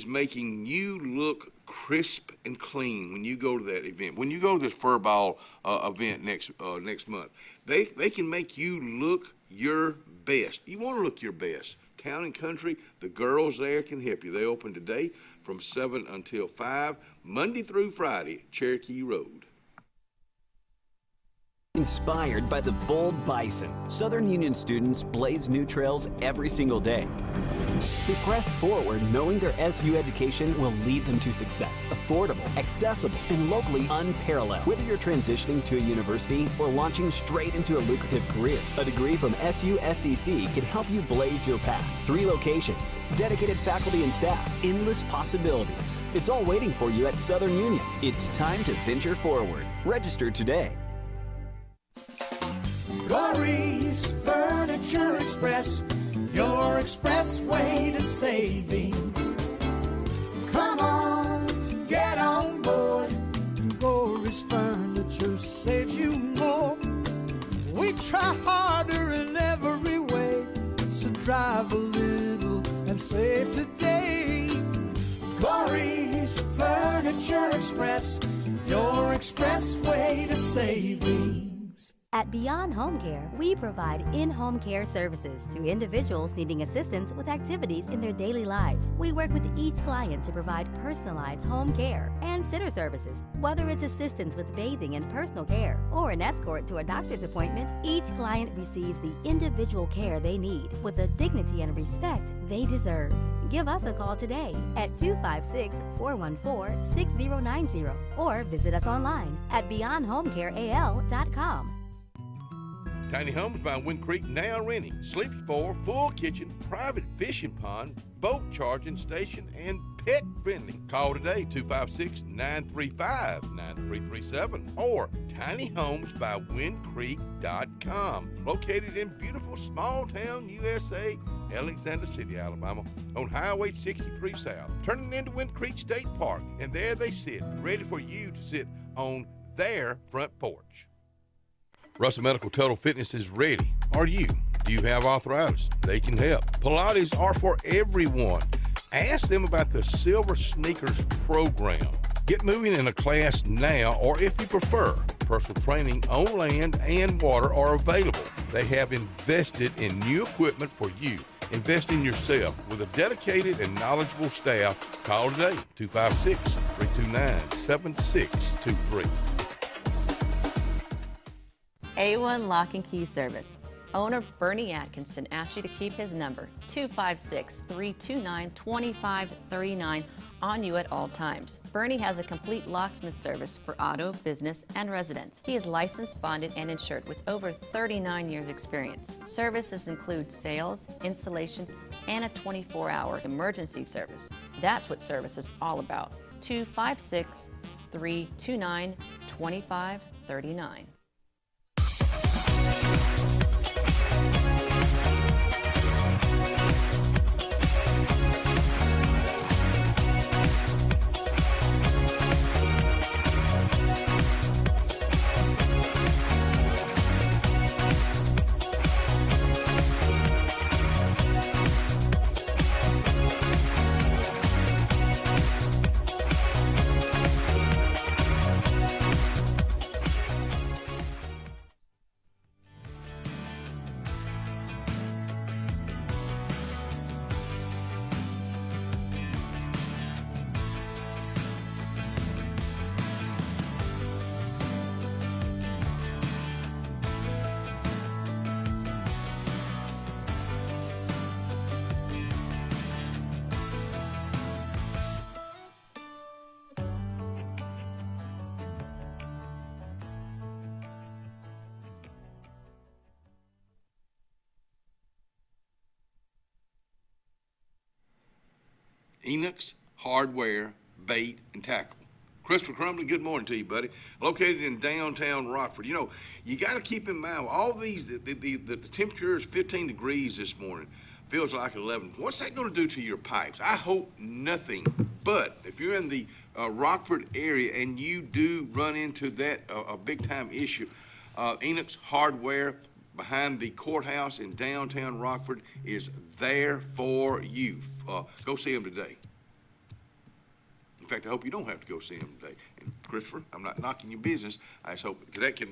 making you look crisp and clean when you go to that event. When you go to this furball event next month, they can make you look your best. You want to look your best. Town and Country, the girls there can help you. They open today from 7 until 5, Monday through Friday, Cherokee Road. Inspired by the bold bison, Southern Union students blaze new trails every single day. They press forward knowing their SU education will lead them to success. Affordable, accessible, and locally unparalleled. Whether you're transitioning to a university or launching straight into a lucrative career, a degree from SU-SCC can help you blaze your path. 3 locations, dedicated faculty and staff, endless possibilities. It's all waiting for you at Southern Union. It's time to venture forward. Register today. Corey's Furniture Express, your expressway to savings. Come on, get on board. Corey's Furniture saves you more. We try harder in every way, so drive a little and save today. Corey's Furniture Express, your expressway to savings. At Beyond Home Care, we provide in-home care services to individuals needing assistance with activities in their daily lives. We work with each client to provide personalized home care and sitter services. Whether it's assistance with bathing and personal care or an escort to a doctor's appointment, each client receives the individual care they need with the dignity and respect they deserve. Give us a call today at 256-414-6090 or visit us online at beyondhomecareal.com. Tiny Homes by Wind Creek now renting. Sleepy 4, full kitchen, private fishing pond, boat charging station, and pet friendly. Call today, 256-935-9337 or tinyhomesbywindcreek.com. Located in beautiful small town USA, Alexander City, Alabama, on Highway 63 South. Turning into Wind Creek State Park, and there they sit, ready for you to sit on their front porch. Russell Medical Total Fitness is ready. Are you? Do you have arthritis? They can help. Pilates are for everyone. Ask them about the Silver Sneakers program. Get moving in a class now, or if you prefer, personal training on land and water are available. They have invested in new equipment for you. Invest in yourself with a dedicated and knowledgeable staff. Call today, 256-329-7623. A1 Lock and Key Service. Owner Bernie Atkinson asked you to keep his number, 256-329-2539, on you at all times. Bernie has a complete locksmith service for auto, business, and residence. He is licensed, bonded, and insured with over 39 years experience. Services include sales, installation, and a 24-hour emergency service. That's what service is all about. 256-329-2539. Enoch's Hardware, Bait, and Tackle. Christopher Crumbly, good morning to you, buddy. Located in downtown Rockford. You know, you got to keep in mind, all these, the temperature is 15 degrees this morning. Feels like 11. What's that going to do to your pipes? I hope nothing. But if you're in the Rockford area and you do run into that a big-time issue, Enoch's Hardware behind the courthouse in downtown Rockford is there for you. Go see them today. In fact, I hope you don't have to go see them today. And Christopher, I'm not knocking your business. I just hope, because that can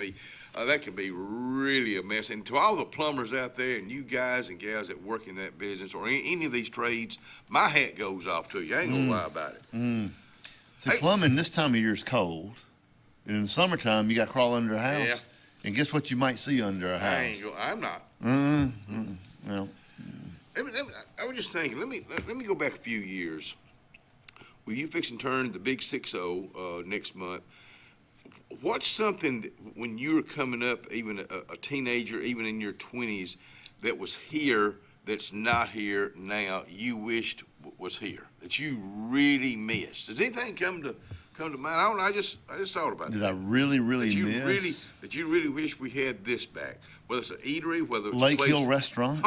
be really a mess. And to all the plumbers out there and you guys and gals that work in that business or any of these trades, my hat goes off to you. I ain't gonna lie about it. See, plumbing this time of year is cold. And in the summertime, you got to crawl under a house. Yeah. And guess what you might see under a house? I'm not. Well, I was just thinking, let me go back a few years. With you fixing to turn the big 6-0 next month, what's something that when you were coming up, even a teenager, even in your 20s, that was here that's not here now, you wished was here, that you really missed? Does anything come to mind? I don't know. I just thought about that. Did I really miss? That you really wish we had this back, whether it's an eatery, whether it's Lake a place. Hill Restaurant.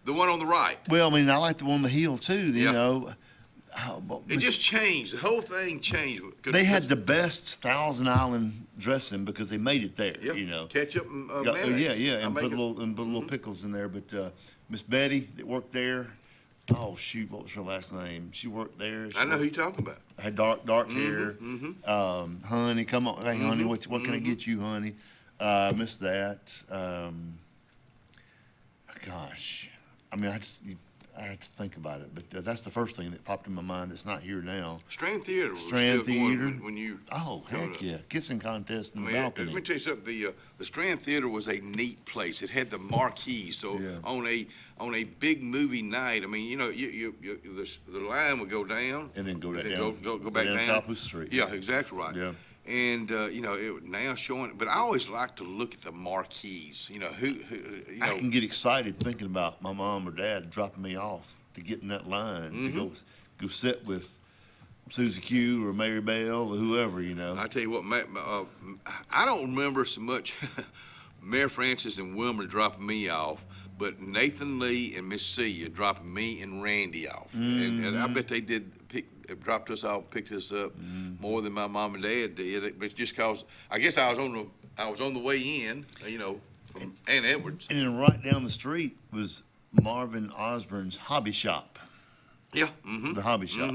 The one on the right. Well, I mean, I like the one on the hill too. You know, it just changed. The whole thing changed. They had the best Thousand Island dressing because they made it there. Yep. You know, Ketchup and mayonnaise. and put little pickles in there. But Miss Betty that worked there. Oh shoot, what was her last name? She worked there. I know who you're talking about. Had dark hair. Honey, come on, hey honey, what can I get you, honey? Missed that. Gosh, I mean, I had to think about it, but that's the first thing that popped in my mind that's not here now. Strand Theater was Still going when you. Oh heck yeah, kissing contest in the balcony. Let me tell you something. The Strand Theater was a neat place. It had the marquee, so on a big movie night, I mean, you know, the line would go down and then go back down top of the street. Yeah, exactly right. Yeah. And you know, it now showing, but I always like to look at the marquees. You know, who you know. I can get excited thinking about my mom or dad dropping me off to get in that line to go sit with Susie Q or Mary Bell or whoever, you know. I tell you what, I don't remember so much Mayor Francis and Wilmer dropping me off, but Nathan Lee and Miss C are dropping me and Randy off. And I bet they did dropped us off, picked us up more than my mom and dad did. But just cause I guess I was on the way in, you know, from Ann Edwards. And then right down the street was Marvin Osborne's hobby shop. Yeah. The hobby shop.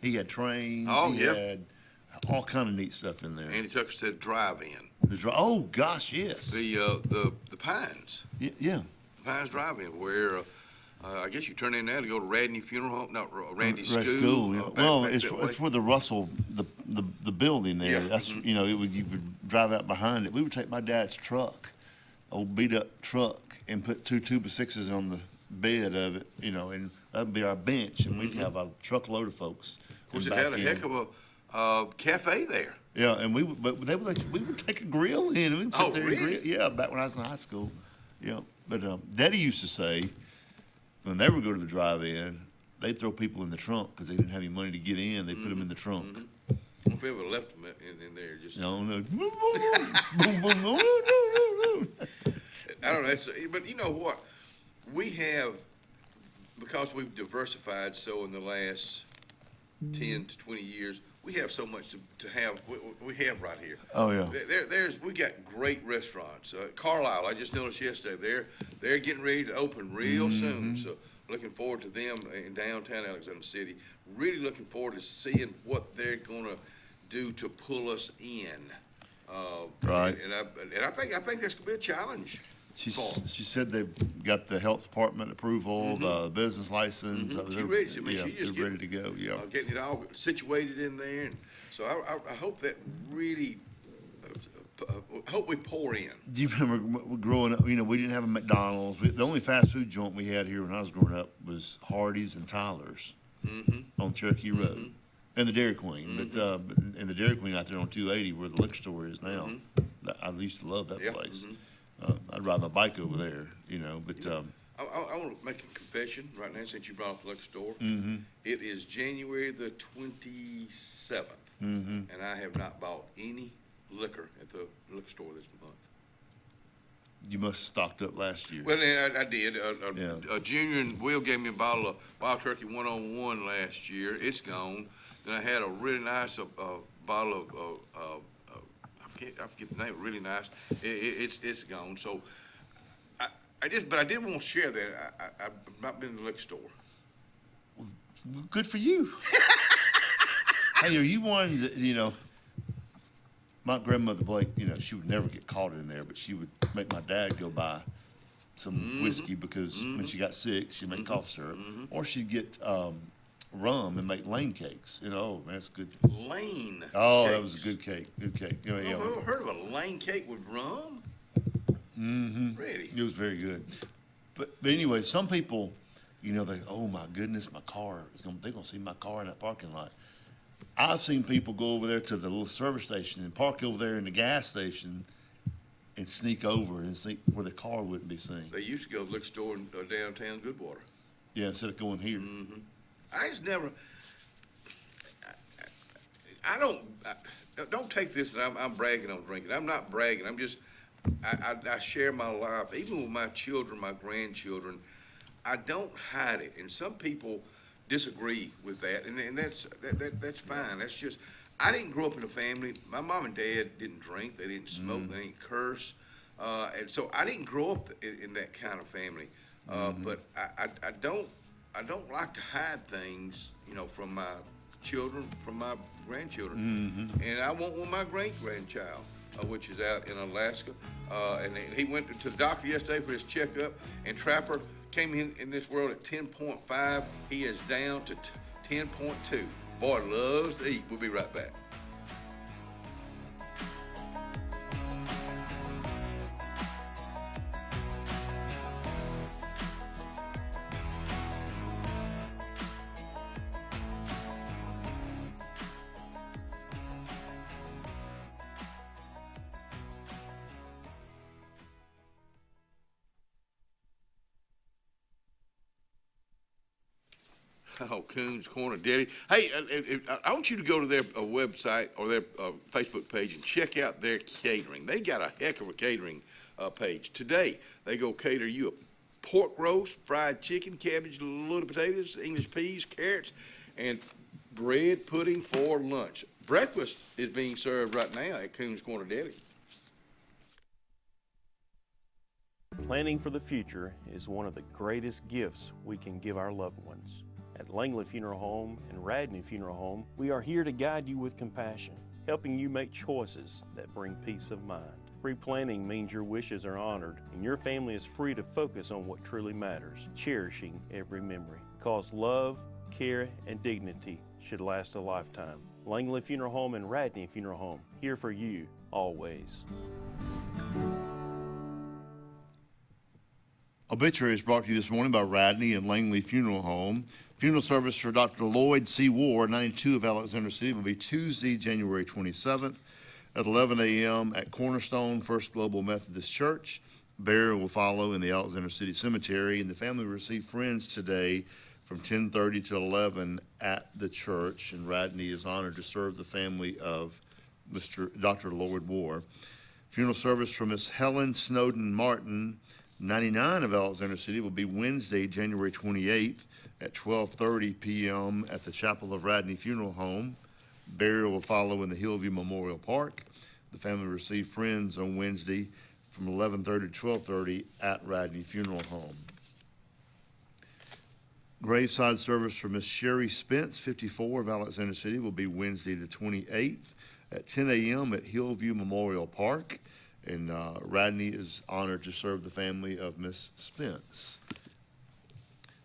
He had trains. Oh, he yeah. had all kind of neat stuff in there. And he took us to the drive-in. Oh gosh, yes. The Pines. Yeah. The Pines Drive-In, where I guess you turn in there to go to Radney Funeral Home, not Randy's school. Yeah. Back it's where the Russell, the building there. Yeah. That's you know, you would drive out behind it. We would take my dad's truck, old beat up truck, and put 2 2x6s on the bed of it, you know, and that'd be our bench, and we'd have a truckload of folks. Of course, it had a heck of a cafe there. Yeah, and we would take a grill in, and we'd sit there and really? grill. Yeah, back when I was in high school. Yeah, but Daddy used to say when they would go to the drive-in, they'd throw people in the trunk because they didn't have any money to get in. They put them in the trunk. If we ever left them in there, just No. I don't know. But you know what? We have, because we've diversified so in the last 10 to 20 years, we have so much to have. We have right here. Oh yeah. We got great restaurants. Carlisle, I just noticed yesterday, they're getting ready to open real soon. So looking forward to them in downtown Alexander City. Really looking forward to seeing what they're gonna do to pull us in. Right. And I think that's gonna be a challenge. She said they've got the health department approval, the business license. She's ready to. They're ready to go. Yeah. Getting it all situated in there, and so I hope that really. I hope we pour in. Do you remember growing up? You know, we didn't have a McDonald's. The only fast food joint we had here when I was growing up was Hardee's and Tyler's on Cherokee Road, and the Dairy Queen. But the Dairy Queen out there on 280, where the liquor store is now. I used to love that place. I'd ride my bike over there, you know. But I want to make a confession right now, since you brought up the liquor store. It is January the 27th, and I have not bought any liquor at the liquor store this month. You must have stocked up last year. Well, I did. Junior and Will gave me a bottle of Wild Turkey 101 last year. It's gone. Then I had a really nice bottle of I forget the name. Really nice. It's gone. So I did want to share that. I've not been to the liquor store. Good for you. Hey, are you one that, you know? My grandmother Blake, you know, she would never get caught in there, but she would make my dad go buy some whiskey because when she got sick, she'd make cough syrup, or she'd get rum and make lane cakes. You know, man, that's good. Lane. Oh, cakes. That was a good cake. Good cake. You know, I've never heard of a lane cake with rum. Really? It was very good. But anyway, some people, you know, they, oh my goodness, my car is they're gonna see my car in that parking lot. I've seen people go over there to the little service station and park over there in the gas station and sneak over and see where the car wouldn't be seen. They used to go to the liquor store in downtown Goodwater. Yeah, instead of going here. I just never. Don't take this that I'm bragging on drinking. I'm not bragging. I'm just. I share my life, even with my children, my grandchildren. I don't hide it, and some people disagree with that, and that's fine. That's just, I didn't grow up in a family. My mom and dad didn't drink, they didn't smoke, they didn't curse, and so I didn't grow up in that kind of family. But I don't like to hide things, you know, from my children, from my grandchildren, and I want one my great grandchild, which is out in Alaska, and he went to the doctor yesterday for his checkup, and Trapper came in this world at 10.5. He is down to 10.2. Boy loves to eat. We'll be right back. Oh, Coon's Corner, Daddy. Hey, I want you to go to their website or their Facebook page and check out their catering. They got a heck of a catering page. Today, they go cater you pork roast, fried chicken, cabbage, little potatoes, English peas, carrots, and bread pudding for lunch. Breakfast is being served right now at Coons Corner Deli. Planning for the future is one of the greatest gifts we can give our loved ones. At Langley Funeral Home and Radney Funeral Home, we are here to guide you with compassion, helping you make choices that bring peace of mind. Pre-planning means your wishes are honored and your family is free to focus on what truly matters, cherishing every memory. Because love, care, and dignity should last a lifetime. Langley Funeral Home and Radney Funeral Home, here for you, always. Obituary is brought to you this morning by Radney and Langley Funeral Home. Funeral service for Dr. Lloyd C. Ward, 92 of Alexander City, will be Tuesday, January 27th at 11 a.m. at Cornerstone First Global Methodist Church. Burial will follow in the Alexander City Cemetery, and the family will receive friends today from 10:30 to 11 at the church. And Radney is honored to serve the family of Dr. Lloyd Ward. Funeral service for Miss Helen Snowden Martin, 99 of Alexander City, will be Wednesday, January 28th at 12:30 p.m. at the Chapel of Radney Funeral Home. Burial will follow in the Hillview Memorial Park. The family will receive friends on Wednesday from 11:30 to 12:30 at Radney Funeral Home. Graveside service for Miss Sherry Spence, 54 of Alexander City, will be Wednesday the 28th at 10 a.m. at Hillview Memorial Park. And Radney is honored to serve the family of Miss Spence.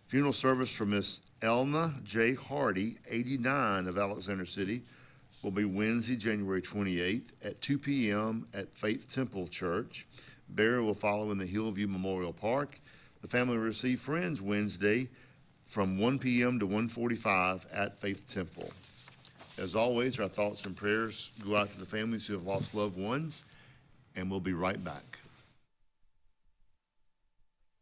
Funeral service for Miss Elna J. Hardy, 89 of Alexander City, will be Wednesday, January 28th at 2 p.m. at Faith Temple Church. Burial will follow in the Hillview Memorial Park. The family will receive friends Wednesday from 1 p.m. to 1:45 at Faith Temple. As always, our thoughts and prayers go out to the families who have lost loved ones, and we'll be right back.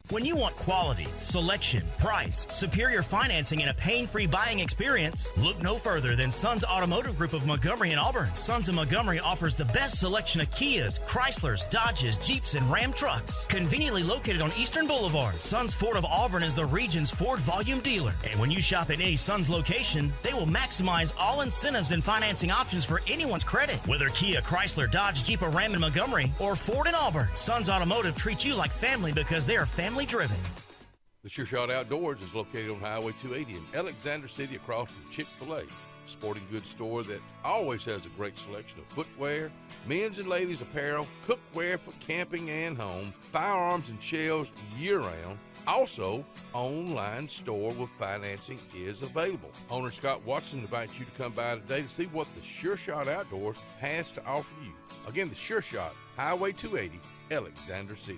When you want quality, selection, price, superior financing, and a pain-free buying experience, look no further than Sons Automotive Group of Montgomery and Auburn. Sons of Montgomery offers the best selection of Kias, Chryslers, Dodges, Jeeps, and Ram trucks. Conveniently located on Eastern Boulevard, Sons Ford of Auburn is the region's Ford volume dealer. And when you shop at any Sons location, they will maximize all incentives and financing options for anyone's credit. Whether Kia, Chrysler, Dodge, Jeep, or Ram in Montgomery, or Ford in Auburn, Sons Automotive treats you like family because they are family driven. The Sure Shot Outdoors is located on Highway 280 in Alexander City across from Chick-fil-A. Sporting goods store that always has a great selection of footwear, men's and ladies apparel, cookware for camping and home, firearms and shells year-round. Also, online store with financing is available. Owner Scott Watson invites you to come by today to see what the Sure Shot Outdoors has to offer you. Again, the Sure Shot, Highway 280, Alexander City.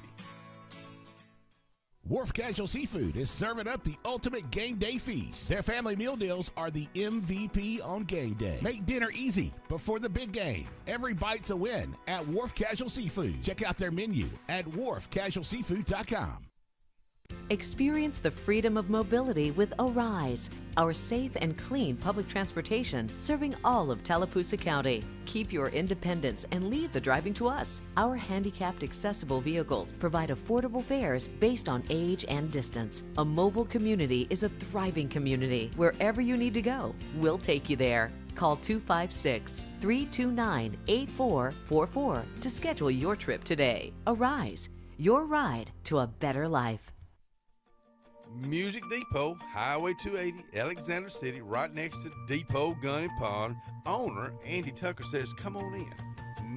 Wharf Casual Seafood is serving up the ultimate game day feast. Their family meal deals are the MVP on game day. Make dinner easy before the big game. Every bite's a win at Wharf Casual Seafood. Check out their menu at wharfcasualseafood.com. Experience the freedom of mobility with Arise, our safe and clean public transportation serving all of Tallapoosa County. Keep your independence and leave the driving to us. Our handicapped accessible vehicles provide affordable fares based on age and distance. A mobile community is a thriving community. Wherever you need to go, we'll take you there. Call 256-329-8444 to schedule your trip today. Arise, your ride to a better life. Music Depot, Highway 280, Alexander City, right next to Depot Gun and Pond. Owner Andy Tucker says, come on in.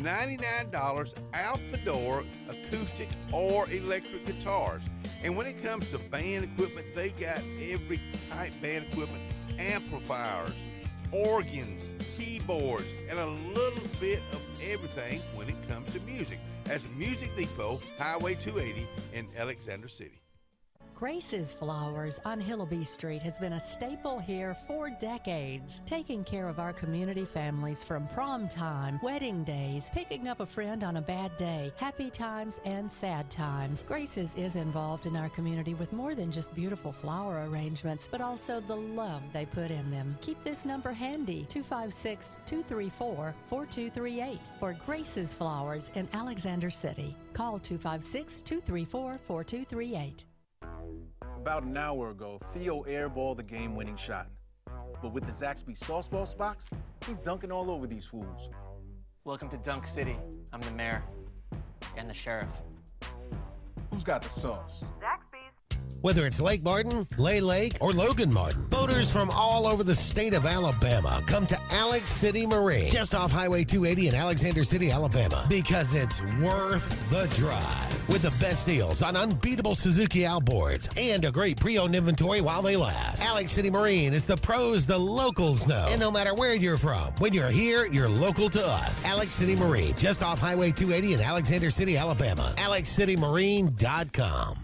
$99 out the door, acoustic or electric guitars. And when it comes to band equipment, they got every type band equipment, amplifiers, organs, keyboards, and a little bit of everything when it comes to music. That's Music Depot, Highway 280 in Alexander City. Grace's Flowers on Hillaby Street has been a staple here for decades, taking care of our community families from prom time, wedding days, picking up a friend on a bad day, happy times and sad times. Grace's is involved in our community with more than just beautiful flower arrangements, but also the love they put in them. Keep this number handy, 256-234-4238 for Grace's Flowers in Alexander City. Call 256-234-4238. About an hour ago, Theo airballed the game-winning shot. But with the Zaxby Sauce Boss box, he's dunking all over these fools. Welcome to Dunk City. I'm the mayor and the sheriff. Who's got the sauce? Whether it's Lake Martin, Lay Lake, or Logan Martin, boaters from all over the state of Alabama come to Alex City Marine, just off Highway 280 in Alexander City, Alabama, because it's worth the drive. With the best deals on unbeatable Suzuki outboards and a great pre-owned inventory while they last. Alex City Marine is the pros the locals know. And no matter where you're from, when you're here, you're local to us. Alex City Marine, just off Highway 280 in Alexander City, Alabama. AlexCityMarine.com.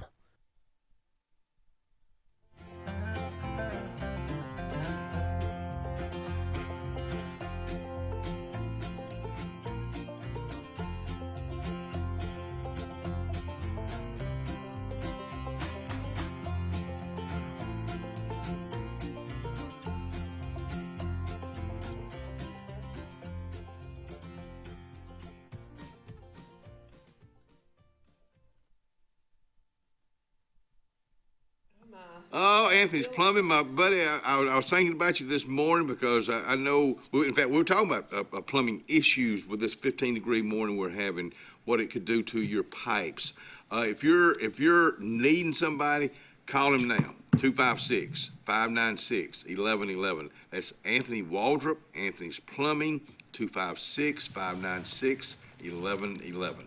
Oh, Anthony's Plumbing, my buddy. I was thinking about you this morning because I know, in fact, we were talking about plumbing issues with this 15-degree morning we're having, what it could do to your pipes. If you're needing somebody, call him now, 256-596-1111. That's Anthony Waldrop, Anthony's Plumbing, 256-596-1111.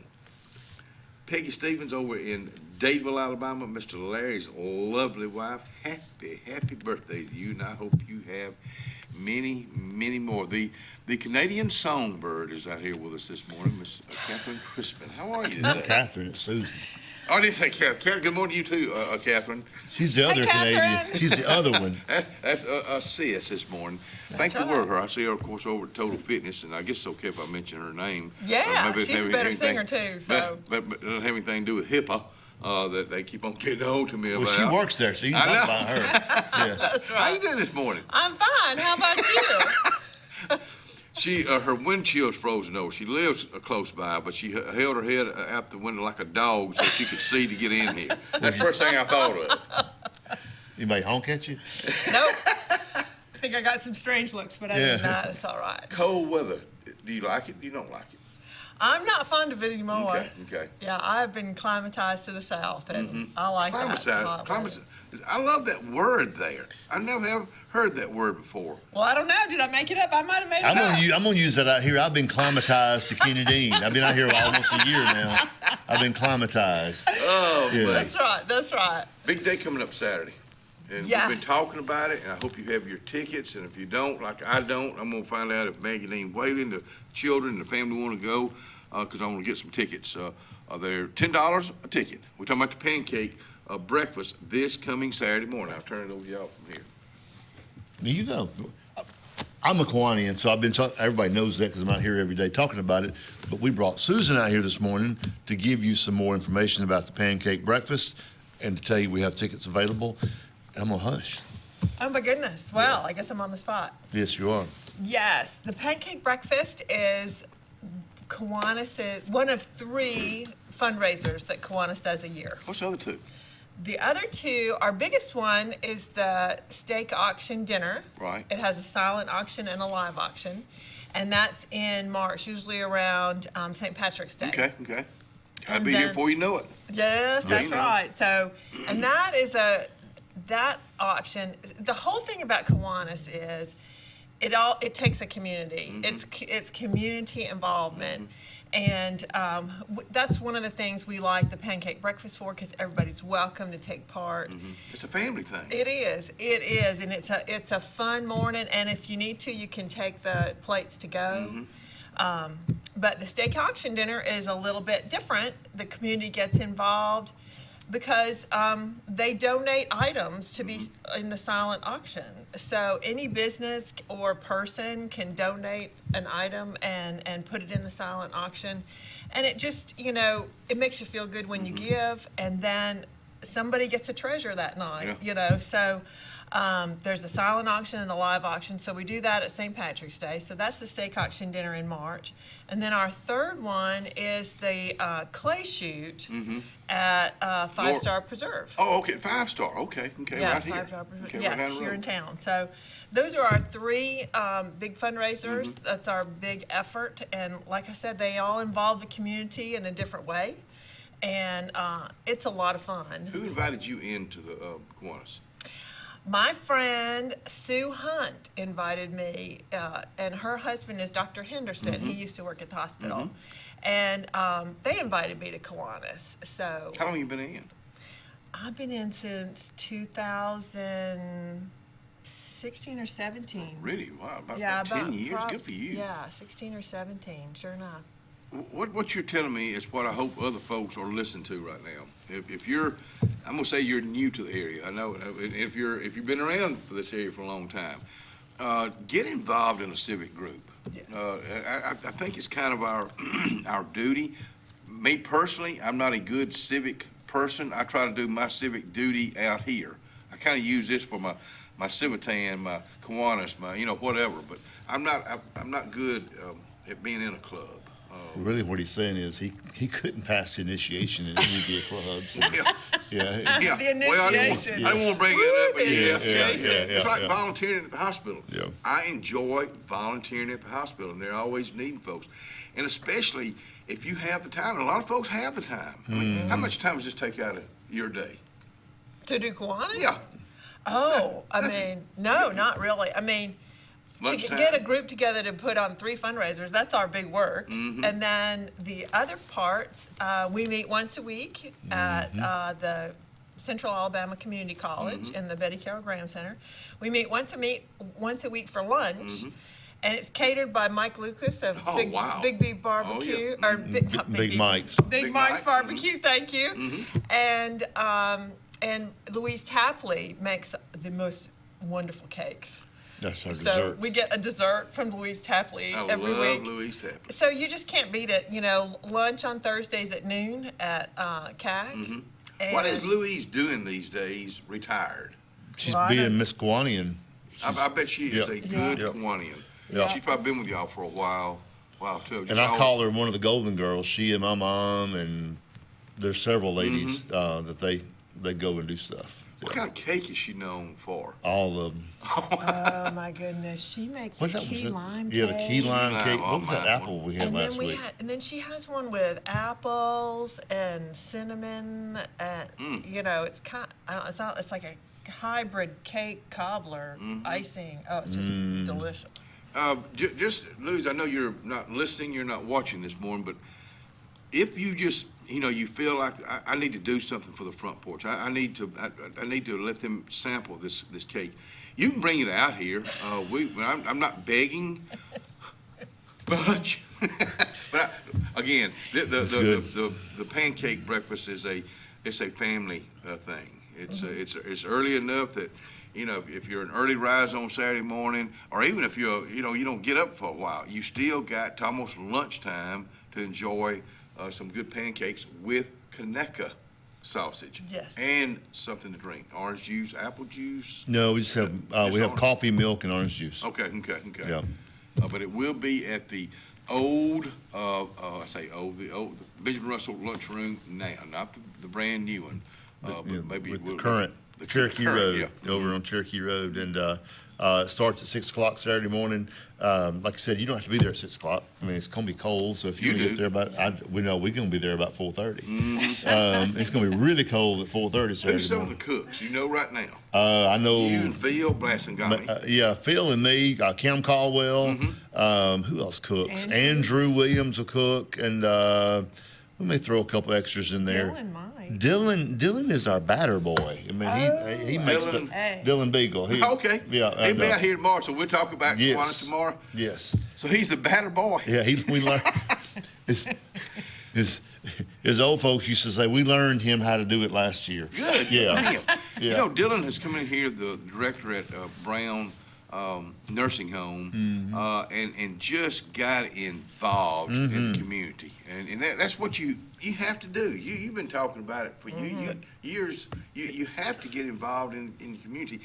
Peggy Stevens over in Dadeville, Alabama, Mr. Larry's lovely wife. Happy birthday to you, and I hope you have many, many more. The Canadian songbird is out here with us this morning, Miss Catherine Crispin. How are you today? Not Catherine, it's Susan. Oh, I didn't say Catherine. Catherine, good morning to you too, Catherine. She's the other Canadian. She's the other one. That's sis this morning. Thank you for her. I see her, of course, over at Total Fitness, and I guess it's okay if I mention her name. Yeah, she's a better singer too. So, but it doesn't have anything to do with HIPAA. That they keep on getting on to me about. Well, she works there, so you can talk about her. Yeah. That's right. How you doing this morning? I'm fine. How about you? Her windshield's frozen over. She lives close by, but she held her head out the window like a dog so she could see to get in here. That's the first thing I thought of. Anybody honk at you? Nope. I think I got some strange looks, but other than that, it's all right. Cold weather. Do you like it? Do you don't like it? I'm not fond of it anymore. Okay. Yeah, I've been climatized to the south, and I like that. Climatized. I love that word there. I never have heard that word before. Well, I don't know. Did I make it up? I might have made it up. I'm going to use that out here. I've been climatized to Kenny Dean. I've been out here almost a year now. I've been climatized. Oh, yeah. That's right. Big day coming up Saturday. And we've been talking about it, and I hope you have your tickets. And if you don't, like I don't, I'm going to find out if Maggie Dean Whalen, the children, and the family want to go, because I want to get some tickets. They're $10 a ticket. We're talking about the pancake breakfast this coming Saturday morning. I'll turn it over to y'all from here. There you go. I'm a Kiwanian, so I've been everybody knows that because I'm out here every day talking about it. But we brought Susan out here this morning to give you some more information about the pancake breakfast and to tell you we have tickets available. And I'm going to hush. Oh, my goodness. Well, I guess I'm on the spot. Yes, you are. Yes. The pancake breakfast is Kiwanis' one of 3 fundraisers that Kiwanis does a year. What's the other 2? The other 2, our biggest one is the steak auction dinner. Right. It has a silent auction and a live auction. And that's in March, usually around St. Patrick's Day. Okay. I'll be here before you know it. Yes, that's right. So, and that auction, the whole thing about Kiwanis is it takes a community. It's community involvement. And that's one of the things we like the pancake breakfast for, because everybody's welcome to take part. It's a family thing. It is, and it's a fun morning. And if you need to, you can take the plates to go. But the steak auction dinner is a little bit different. The community gets involved because they donate items to be in the silent auction. So any business or person can donate an item and put it in the silent auction. And it just, it makes you feel good when you give, and then somebody gets a treasure that night, So There's a silent auction and a live auction, so we do that at St. Patrick's Day. So that's the steak auction dinner in March. And then our third one is the clay shoot at Five Star Preserve. Oh, okay, 5 Star. Okay, Yeah, right here. 5 Star Preserve. Okay, Yes, right down the here road. in town. So those are our three big fundraisers. That's our big effort. And like I said, they all involve the community in a different way. And it's a lot of fun. Who invited you into the Kiwanis? My friend Sue Hunt invited me, and her husband is Dr. Henderson. He used to work at the hospital. And they invited me to Kiwanis. So How long have you been in? I've been in since 2016 or 17. Really? Wow, about 10 years. Good for you. Yeah, 16 or 17, sure enough. What you're telling me is what I hope other folks are listening to right now. If you're, I'm gonna say you're new to the area. I know if you've been around for this area for a long time, get involved in a civic group. Yes. I think it's kind of our our duty. Me personally, I'm not a good civic person. I try to do my civic duty out here. I kind of use this for my Civitan, my Kiwanis, my whatever. But I'm not good at being in a club. Really, what he's saying is he couldn't pass the initiation in any of the clubs. Yeah. The initiation. Well, I didn't want to bring it up, but yeah. It's like yeah. volunteering at the hospital. Yeah. I enjoy volunteering at the hospital, and they're always needing folks. And especially if you have the time, and a lot of folks have the time. I mean, how much time does this take out of your day? To do Kiwanis? Yeah. Oh, I mean, no, not really. I mean, to Lunchtime? get a group together to put on 3 fundraisers, that's our big work. And then the other parts, we meet once a week at the Central Alabama Community College in the Betty Carroll Graham Center. We meet once a week for lunch. And it's catered by Mike Lucas of Big B Barbecue, or not Big Mike's. Big Mike's Barbecue. Thank you. And Louise Tapley makes the most wonderful cakes. That's our So dessert. we get a dessert from Louise Tapley every love week. Louise Tapley. So you just can't beat it. Lunch on Thursdays at noon at CAC. What is Louise doing these days, retired? She's being Miss Kiwanian. I bet she is a good Yep. Kiwanian. Yeah. She's probably been with y'all for a while too. And I call her one of the golden girls. She and my mom, and there's several ladies that they go and do stuff. What kind of cake is she known for? All of them. Oh my goodness, she makes a key lime cake. Yeah, the key lime cake. Oh, What was that my. apple we had last week? And then she has one with apples and cinnamon, and it's it's like a hybrid cake cobbler icing. Oh, it's just delicious. Just, Louise, I know you're not listening, you're not watching this morning, but if you just, you feel like I need to do something for the front porch. I need to let them sample this cake. You can bring it out here. I'm not begging much, but again, the pancake breakfast is a family thing. It's early enough that if you're an early rise on Saturday morning, or even if you don't get up for a while, you still got to almost lunchtime to enjoy some good pancakes with Conecuh sausage. Yes. And something to drink. Orange juice, apple juice. No, we just have coffee, milk, and orange juice. Okay. Yeah. But it will be at the old, the Benjamin Russell lunchroom now, not the brand new one. But maybe with the current Cherokee Road, over on Cherokee Road, and it starts at 6 o'clock Saturday morning. Like I said, you don't have to be there at 6 o'clock. I mean, it's going to be cold, so if you get there we're going to be there about 4:30. It's going to be really cold at 4:30 Saturday Who's some morning. of the cooks you know right now? I know you and Phil Blassingami. Phil and me, Kim Caldwell. Who else cooks? Andrew Williams will cook, and we may throw a couple extras in there. Dylan might. Dylan is our batter boy. I mean, he makes Dylan Beagle. Okay. Yeah. He'll be out here tomorrow, so we'll talk about Kiwanis tomorrow. Yes. So he's the batter boy. Yeah. We learned. His old folks used to say we learned him how to do it last year. Good. Yeah. Yeah. Dylan has come in here, the director at Brown Nursing Home, and just got involved in the community, and that's what you have to do. You've been talking about it for years. You have to get involved in the community.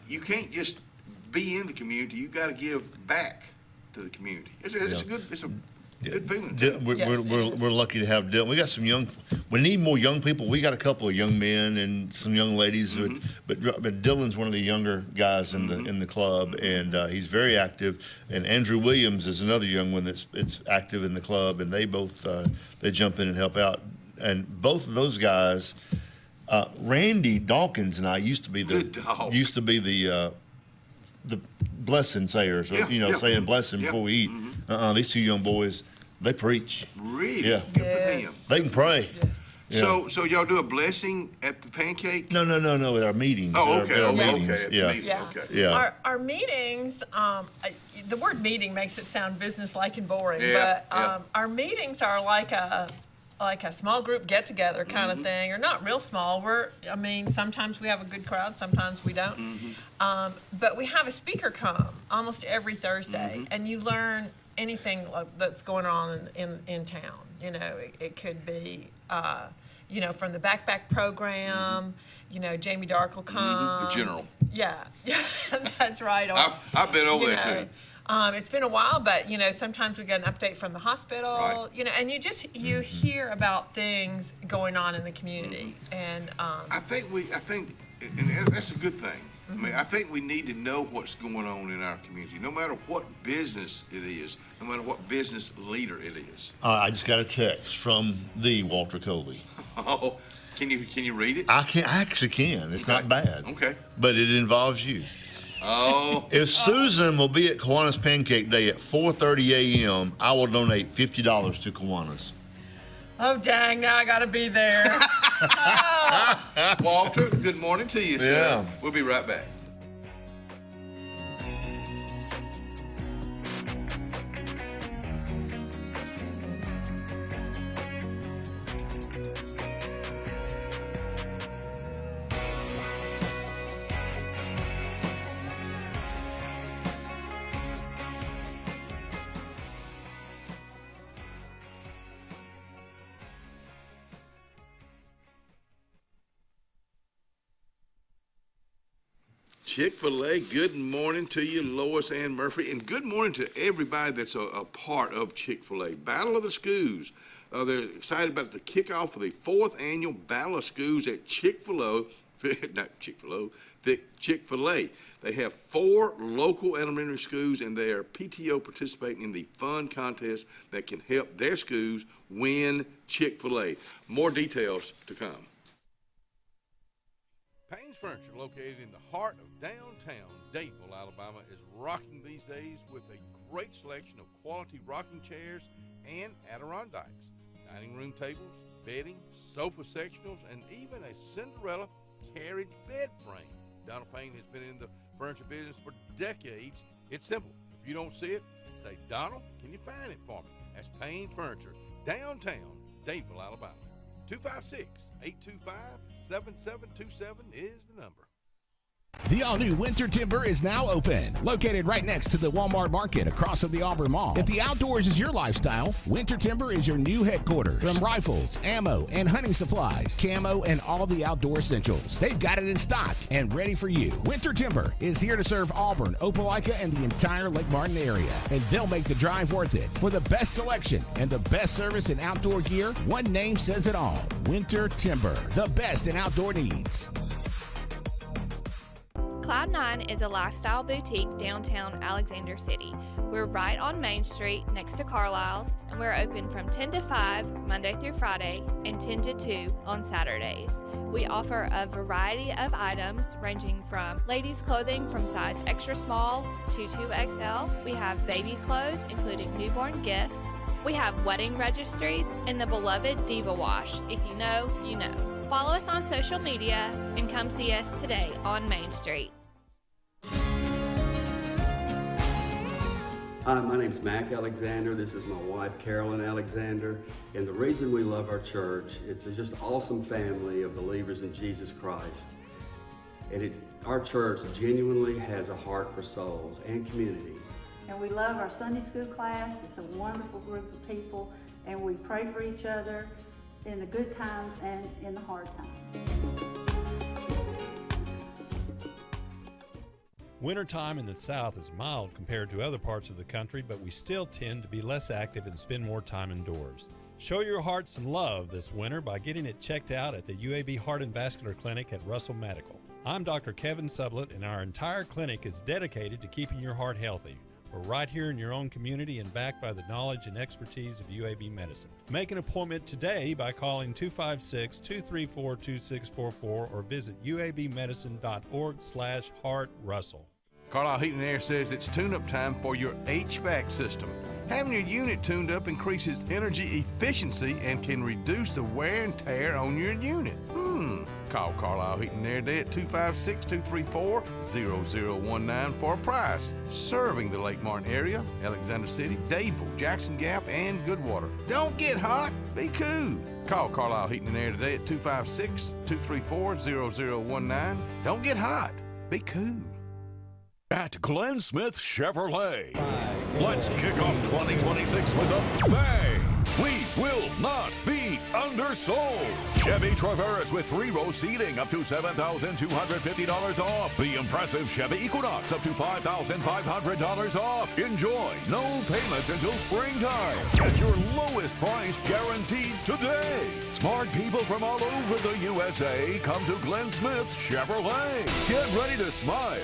you can't just be in the community. You got to give back to the community. It's a good feeling. We're lucky to have Dylan. We got some we need more young people. We got a couple of young men and some young ladies, but Dylan's one of the younger guys in the club, and he's very active. And Andrew Williams is another young one that's active in the club, and they both they jump in and help out. And both of those guys, Randy Dawkins and I used to be the blessing sayers, or saying blessing before we eat. These two young boys, they preach. Really? Yeah. Good for them. They can pray. Yes. Yeah. So y'all do a blessing at the pancake? No, with our meetings. Oh, okay. At our Okay. meetings. Okay. Yeah. Okay. Yeah. Our meetings, the word meeting makes it sound business-like and boring, Yeah, but our meetings are like a small group get-together kind of thing, or not real small. Sometimes we have a good crowd, sometimes we don't. But we have a speaker come almost every Thursday, and you learn anything that's going on in town. It could be, from the backpack program. Jamie Dark will come. The general. Yeah, that's right. I've been over there too. It's been a while, but sometimes we get an update from the hospital. Right. And you hear about things going on in the community, and I think and that's a good thing. I mean, I think we need to know what's going on in our community, no matter what business it is, no matter what business leader it is. I just got a text from the Walter Coley. Oh, can you read it? I actually can. It's not bad. Okay. But it involves you. Oh. If Susan will be at Kiwanis Pancake Day at 4:30 a.m., I will donate $50 to Kiwanis. Oh, dang, now I got to be there. Walter, good morning to you, sir. Yeah. We'll be right back. Chick-fil-A, good morning to you, Lois Ann Murphy, and good morning to everybody that's a part of Chick-fil-A. Battle of the Schools. They're excited about the kickoff of the 4th annual Battle of Schools at Chick-fil-A. They have 4 local elementary schools, and their PTO participating in the fun contest that can help their schools win Chick-fil-A. More details to come. Payne's Furniture, located in the heart of downtown Dadeville, Alabama, is rocking these days with a great selection of quality rocking chairs and Adirondacks, dining room tables, bedding, sofa sectionals, and even a Cinderella carriage bed frame. Donald Payne has been in the furniture business for decades. It's simple. If you don't see it, say, Donald, can you find it for me? That's Payne Furniture, downtown Dadeville, Alabama. 256-825-7727 is the number. The all-new Winter Timber is now open, located right next to the Walmart Market across from the Auburn Mall. If the outdoors is your lifestyle, Winter Timber is your new headquarters. From rifles, ammo, and hunting supplies, camo, and all the outdoor essentials, they've got it in stock and ready for you. Winter Timber is here to serve Auburn, Opelika, and the entire Lake Martin area, and they'll make the drive worth it. For the best selection and the best service in outdoor gear, one name says it all: Winter Timber, the best in outdoor needs. Cloud9 is a lifestyle boutique downtown Alexander City. We're right on Main Street next to Carlisle's, and we're open from 10 to 5 Monday through Friday and 10 to 2 on Saturdays. We offer a variety of items ranging from ladies' clothing from size extra small to 2XL. We have baby clothes including newborn gifts. We have wedding registries and the beloved Diva Wash. If you know, you know. Follow us on social media and come see us today on Main Street. Hi, my name's Mac Alexander. This is my wife, Carolyn Alexander. And the reason we love our church, it's just an awesome family of believers in Jesus Christ. And our church genuinely has a heart for souls and community. And we love our Sunday school class. It's a wonderful group of people, and we pray for each other in the good times and in the hard times. Wintertime in the South is mild compared to other parts of the country, but we still tend to be less active and spend more time indoors. Show your heart some love this winter by getting it checked out at the UAB Heart and Vascular Clinic at Russell Medical. I'm Dr. Kevin Sublett, and our entire clinic is dedicated to keeping your heart healthy. We're right here in your own community and backed by the knowledge and expertise of UAB Medicine. Make an appointment today by calling 256-234-2644 or visit uabmedicine.org/heartrussell. Carlisle Heating and Air says it's tune-up time for your HVAC system. Having your unit tuned up increases energy efficiency and can reduce the wear and tear on your unit. Call Carlisle Heating and Air today at 256-234-0019 for a price. Serving the Lake Martin area, Alexander City, Dadeville, Jackson Gap, and Goodwater. Don't get hot, be cool. Call Carlisle Heating and Air today at 256-234-0019. Don't get hot, be cool. At Glenn Smith Chevrolet, let's kick off 2026 with a bang. We will not be undersold. Chevy Traverse with 3-row seating up to $7,250 off. The impressive Chevy Equinox up to $5,500 off. Enjoy no payments until springtime at your lowest price guaranteed today. Smart people from all over the USA come to Glenn Smith Chevrolet. Get ready to smile.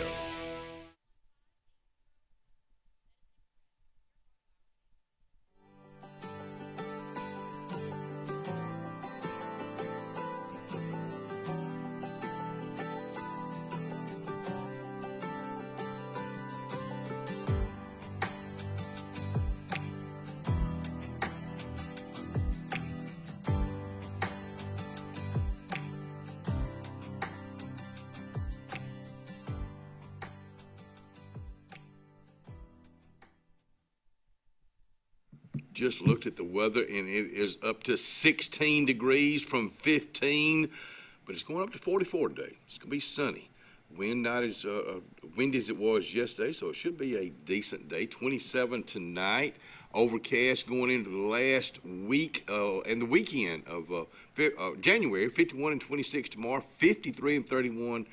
Just looked at the weather, and it is up to 16 degrees from 15, but it's going up to 44 today. It's going to be sunny. Wind not as windy as it was yesterday, so it should be a decent day. 27 tonight, overcast going into the last week and the weekend of January. 51 and 26 tomorrow, 53 and 31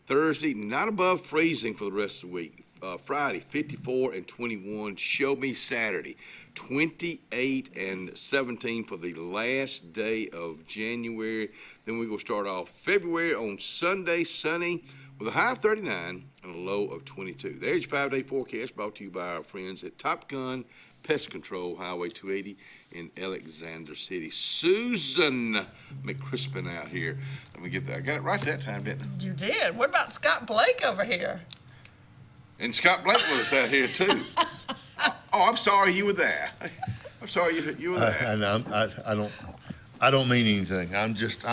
Thursday. Not above freezing for the rest of the week. Friday, 54 and 21. Show me Saturday, 28 and 17 for the last day of January. Then we're going to start off February on Sunday, sunny, with a high of 39 and a low of 22. There's your 5-day forecast brought to you by our friends at Top Gun Pest Control, Highway 280 in Alexander City. Susan McCrispin out here. Let me get that. I got it right that time, didn't I? You did. What about Scott Blake over here? And Scott Blake was out here too. Oh, I'm sorry you were there. I'm sorry you were there. I don't mean anything. I'm just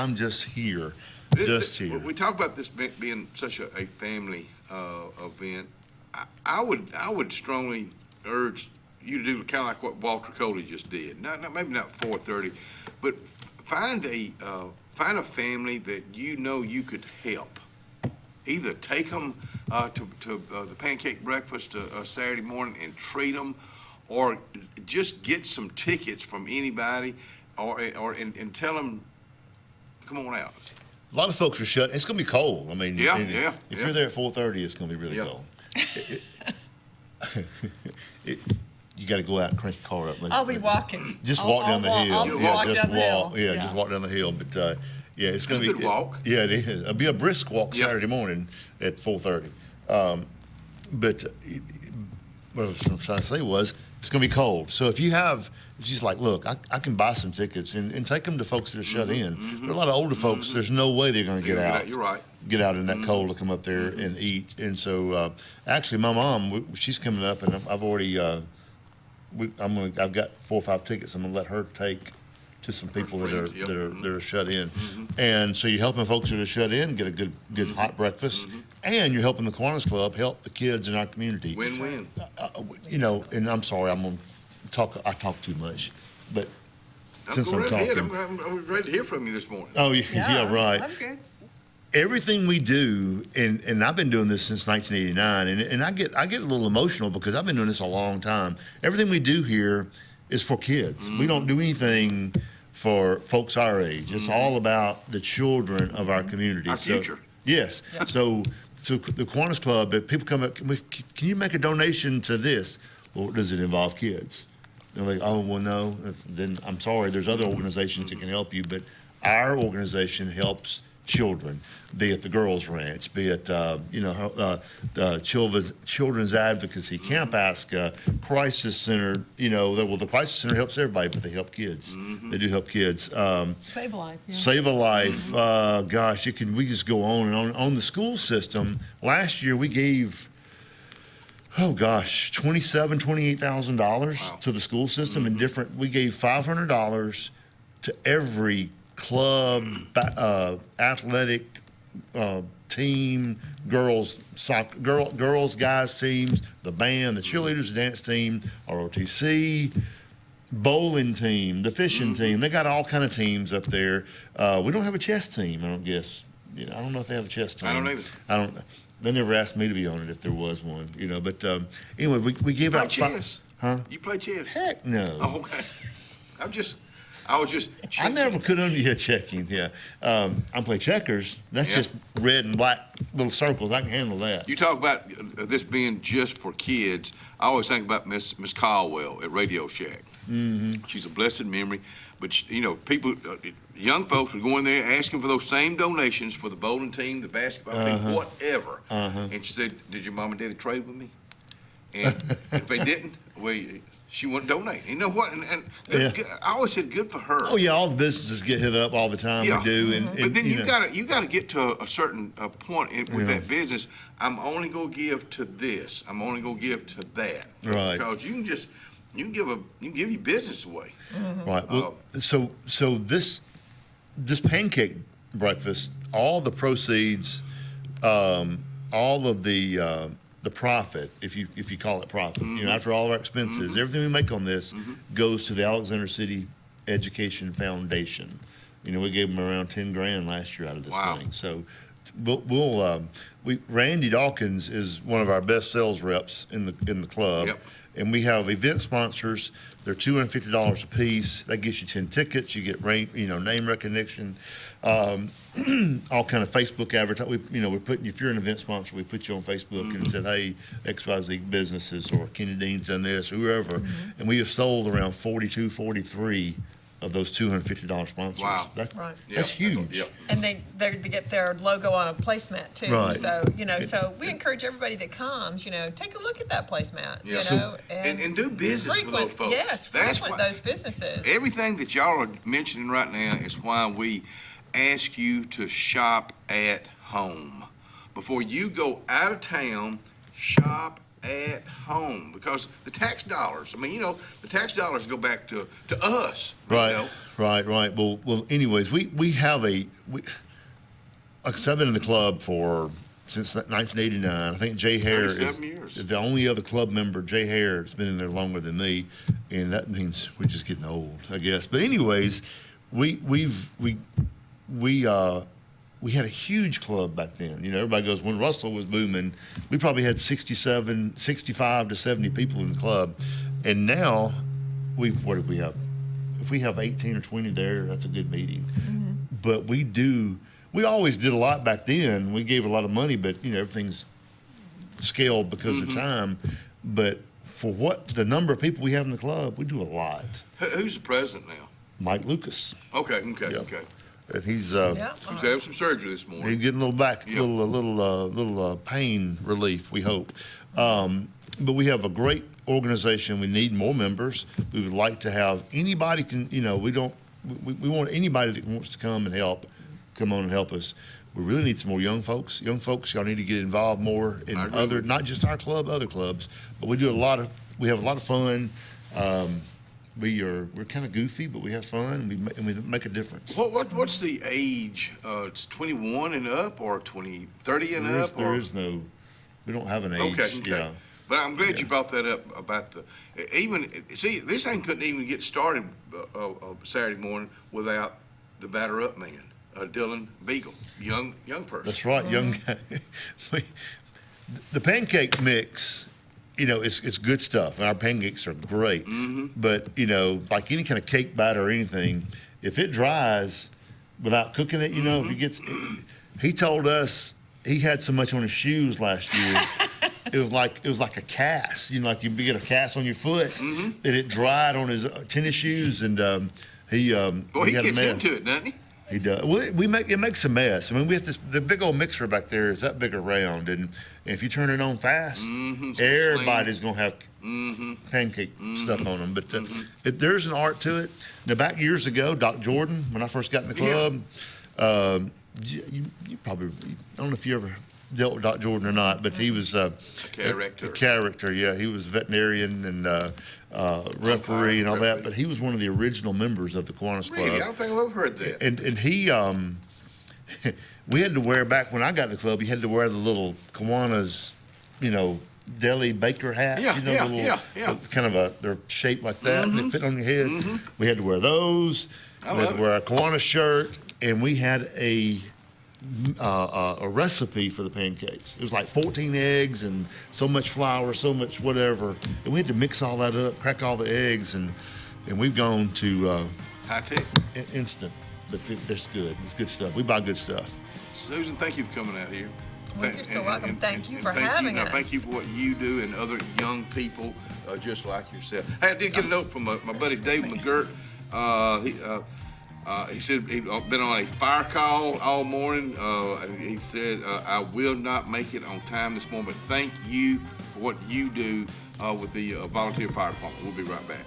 here. Here. We talk about this being such a family event. I would strongly urge you to do kind of like what Walter Coley just did. Maybe not 4:30, but find a family that you know you could help. Either take them to the pancake breakfast Saturday morning and treat them, or just get some tickets from anybody, and tell them, come on out. A lot of folks are shut. It's going to be cold. I mean, if you're there at 4:30, it's going to be really cold. You got to go out and crank your car up. I'll be walking. Just walk down the hill. I'll just walk down the hill. Yeah, just walk down the hill. But yeah, it's going to be a good walk. Yeah, it is. It'll be a brisk walk Saturday morning at 4:30. But what I was trying to say was, it's going to be cold. So if she's like, look, I can buy some tickets and take them to folks that are shut in. There are a lot of older folks. There's no way they're going to get out. You're right. Get out in that cold to come up there and eat. And so actually, my mom, she's coming up, and I've already I've got 4 or 5 tickets. I'm going to let her take to some people that are shut in. And so you're helping folks that are shut in get a good hot breakfast, and you're helping the Kiwanis Club help the kids in our community. Win-win. And I'm sorry, I talk too much, but since I'm talking, talking, I'm ready to hear from you this morning. Oh yeah, right. Okay. Everything we do, and I've been doing this since 1989, and I get a little emotional because I've been doing this a long time. Everything we do here is for kids. We don't do anything for folks our age. It's all about the children of our community. Our future. Yes. Yeah. So so the Kiwanis Club, if people come up, can you make a donation to this? Well, does it involve kids? They're like, oh, well, no. Then I'm sorry. There's other organizations that can help you, but our organization helps children, be it the Girls Ranch, be it the Children's Advocacy, Camp Aska, Crisis Center. The Crisis Center helps everybody, but they help kids. They do help kids. Save a life. Yeah. Save a Life. Gosh, we just go on and on the school system. Last year we gave, $28,000 to the school system in different. We gave $500 to every club, athletic team, girls, soccer, girls, guys teams, the band, the cheerleaders, the dance team, ROTC, bowling team, the fishing team. They got all kind of teams up there. We don't have a chess team, I don't guess. I don't know if they have a chess team. I don't either. I don't. They never asked me to be on it if there was one. But anyway, we give out chess. Huh? You play chess? Heck no. Oh, okay. I was just checking. I never could checking. Yeah, I play checkers. That's just red and black little circles. I can handle that. You talk about this being just for kids. I always think about Miss Caldwell at Radio Shack. Mm-hmm. She's a blessed memory, but people, young folks would go in there asking for those same donations for the bowling team, the basketball team, whatever. And she said, "Did your mom and daddy trade with me?" And if they didn't, she wouldn't donate. You know what? And I always said, good for her. Oh yeah, all the businesses get hit up all the time. Yeah. We do, but then you gotta get to a certain point with that business. I'm only gonna give to this. I'm only gonna give to that. Right. Because you can give your business away. Right. Well, so this pancake breakfast, all the proceeds, all of the profit, if you call it profit, after all of our expenses, everything we make on this goes to the Alexander City Education Foundation. We gave them around $10,000 last year out of this thing. So Randy Dawkins is one of our best sales reps in the club. Yep. And we have event sponsors. They're $250 a piece. That gets you 10 tickets. You get name recognition, all kind of Facebook advertising. We're putting, if you're an event sponsor, we put you on Facebook and said, hey, XYZ businesses or Kenny Dean's done this, or whoever. And we have sold around 43 of those $250 sponsors. Wow. That's huge. Yep. And they get their logo on a placemat too. Right. So so we encourage everybody that comes, take a look at that placemat. Yeah. And do business with those folks. Yes, frequent those businesses. Everything that y'all are mentioning right now is why we ask you to shop at home. Before you go out of town, shop at home, because the tax dollars, the tax dollars go back to us. Right. Well, anyways, we have like I said, I've been in the club since 1989. I think Jay Hare is the only other club member. Jay Hare has been in there longer than me, and that means we're just getting old, I guess. But anyways, we had a huge club back then. Everybody goes, when Russell was booming, we probably had 65 to 70 people in the club. And now, what did we have? If we have 18 or 20 there, that's a good meeting. But we always did a lot back then. We gave a lot of money, but, everything's scaled because of time. But for the number of people we have in the club, we do a lot. Who's the president now? Mike Lucas. Okay. And he's having some surgery this morning. He's getting a little pain relief, we hope. But we have a great organization. We need more members. We would like to have anybody we want anybody that wants to come on and help us. We really need some more young folks. Young folks, y'all need to get involved more in not just our club, other clubs. But we have a lot of fun. We're kind of goofy, but we have fun and we make a difference. What's the age? It's 21 and up, or 30 and up? We don't have an age. Okay. Yeah. But I'm glad you brought that up about this thing couldn't even get started Saturday morning without the batter up man, Dylan Beagle, young person. That's right, young guy. The pancake mix. It's good stuff, and our pancakes are great. But, like any kind of cake batter or anything, if it dries without cooking it, if it gets, he told us he had so much on his shoes last year. It was like a cast, like you get a cast on your foot, and it dried on his tennis shoes, and he had he a gets mess. into it, doesn't he? He does. Well, it makes a mess. I mean, we have the big old mixer back there is that big around, and if you turn it on fast, everybody's gonna have pancake stuff on them. But there's an art to it. Now, back years ago, Doc Jordan, when I first got in the club, you probably, I don't know if you ever dealt with Doc Jordan or not, but he was a character. Yeah, he was a veterinarian and referee and all that. But he was one of the original members of the Kiwanis Club. Really? I don't think I've ever heard that. And he, we had to wear, back when I got in the club, you had to wear the little Kiwanis, deli baker hat. Kind of they're shaped like that, and they fit on your head. We had to wear those. We had to wear a Kiwanis shirt, and we had a recipe for the pancakes. It was like 14 eggs and so much flour, so much whatever, and we had to mix all that up, crack all the eggs, and we've gone to high tech, instant. But it's good. It's good stuff. We buy good stuff. Susan, thank you for coming out here. You're so welcome. Thank you for having us. Thank you for what you do and other young people just like yourself. Hey, I did get a note from my buddy Dave McGirt. He said he'd been on a fire call all morning. He said, I will not make it on time this morning, but thank you for what you do with the volunteer fire department. We'll be right back.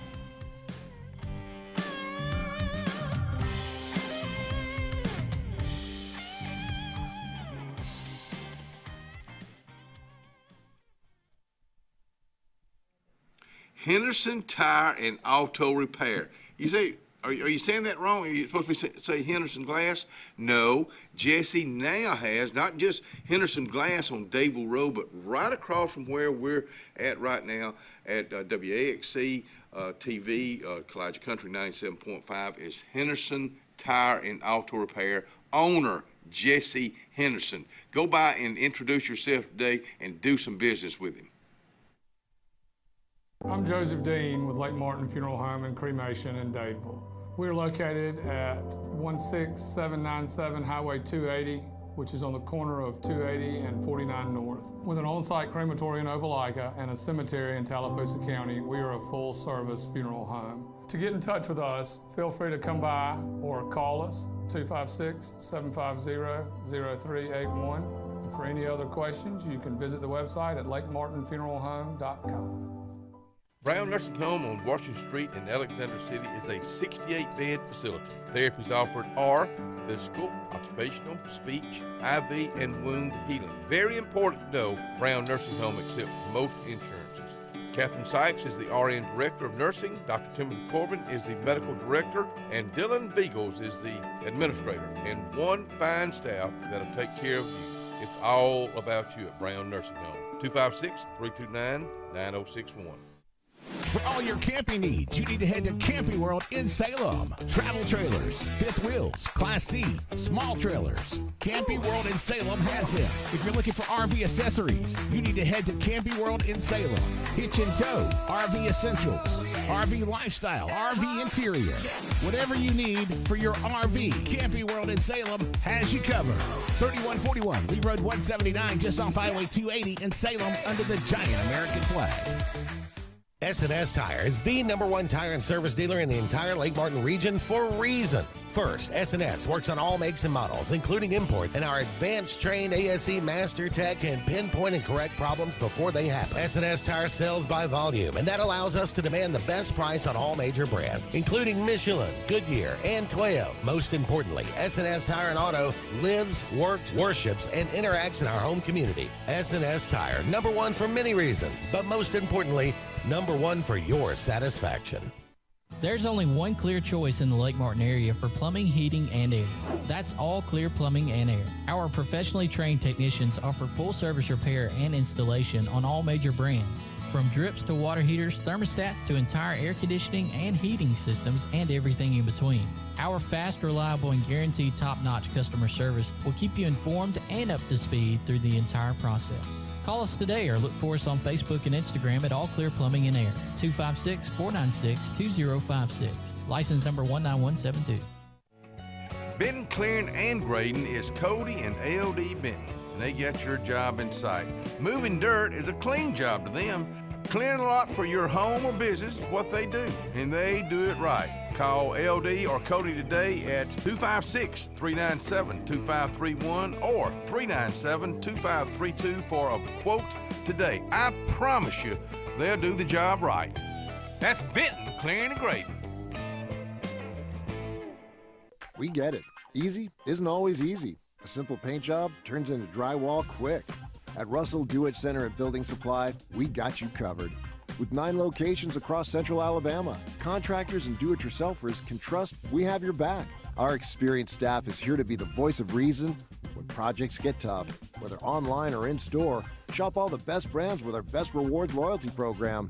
Henderson Tire and Auto Repair. You say, are you saying that wrong? Are you supposed to say Henderson Glass? No, Jesse now has not just Henderson Glass on Davil Road, but right across from where we're at right now at WAXC-TV, Kalijah Country 97.5 is Henderson Tire and Auto Repair owner Jesse Henderson. Go by and introduce yourself today and do some business with him. I'm Joseph Dean with Lake Martin Funeral Home and Cremation in Dadeville. We're located at 16797 Highway 280, which is on the corner of 280 and 49 North. With an on-site crematory in Opelika and a cemetery in Tallapoosa County, we are a full-service funeral home. To get in touch with us, feel free to come by or call us, 256-750-0381. And for any other questions, you can visit the website at lakemartinfuneralhome.com. Brown Nursing Home on Washington Street in Alexander City is a 68-bed facility. Therapies offered are physical, occupational, speech, IV, and wound healing. Very important to know, Brown Nursing Home accepts most insurances. Catherine Sykes is the RN Director of Nursing, Dr. Timothy Corbin is the Medical Director, and Dylan Beagles is the Administrator, and one fine staff that'll take care of you. It's all about you at Brown Nursing Home. 256-329-9061. For all your camping needs, you need to head to Camping World in Salem. Travel trailers, fifth wheels, Class C, small trailers. Camping World in Salem has them. If you're looking for RV accessories, you need to head to Camping World in Salem. Hitch and tow, RV essentials, RV lifestyle, RV interior. Whatever you need for your RV, Camping World in Salem has you covered. 3141 Lee Road 179, just off Highway 280 in Salem under the giant American flag. S&S Tire is the #1 tire and service dealer in the entire Lake Martin region for reasons. First, S&S works on all makes and models, including imports, and our advanced trained ASE Master Tech can pinpoint and correct problems before they happen. S&S Tire sells by volume, and that allows us to demand the best price on all major brands, including Michelin, Goodyear, and Toyo. Most importantly, S&S Tire and Auto lives, works, worships, and interacts in our home community. S&S Tire, #1 for many reasons, but most importantly, #1 for your satisfaction. There's only one clear choice in the Lake Martin area for plumbing, heating, and air. That's All Clear Plumbing and Air. Our professionally trained technicians offer full service repair and installation on all major brands. From drips to water heaters, thermostats to entire air conditioning and heating systems, and everything in between. Our fast, reliable, and guaranteed top-notch customer service will keep you informed and up to speed through the entire process. Call us today or look for us on Facebook and Instagram at All Clear Plumbing and Air, 256-496-2056. License number 19172. Benton, Clearing, and Grading is Cody and LD Benton. and they got your job in sight. Moving dirt is a clean job to them. Clearing a lot for your home or business is what they do, and they do it right. Call LD or Cody today at 256-397-2531 or 397-2532 for a quote today. I promise you, they'll do the job right. That's Benton Clearing and Grading. We get it. Easy isn't always easy. A simple paint job turns into drywall quick. At Russell Do-It Center and Building Supply, we got you covered. With 9 locations across central Alabama, contractors and do-it-yourselfers can trust we have your back. Our experienced staff is here to be the voice of reason when projects get tough. Whether online or in-store, shop all the best brands with our Best Rewards loyalty program.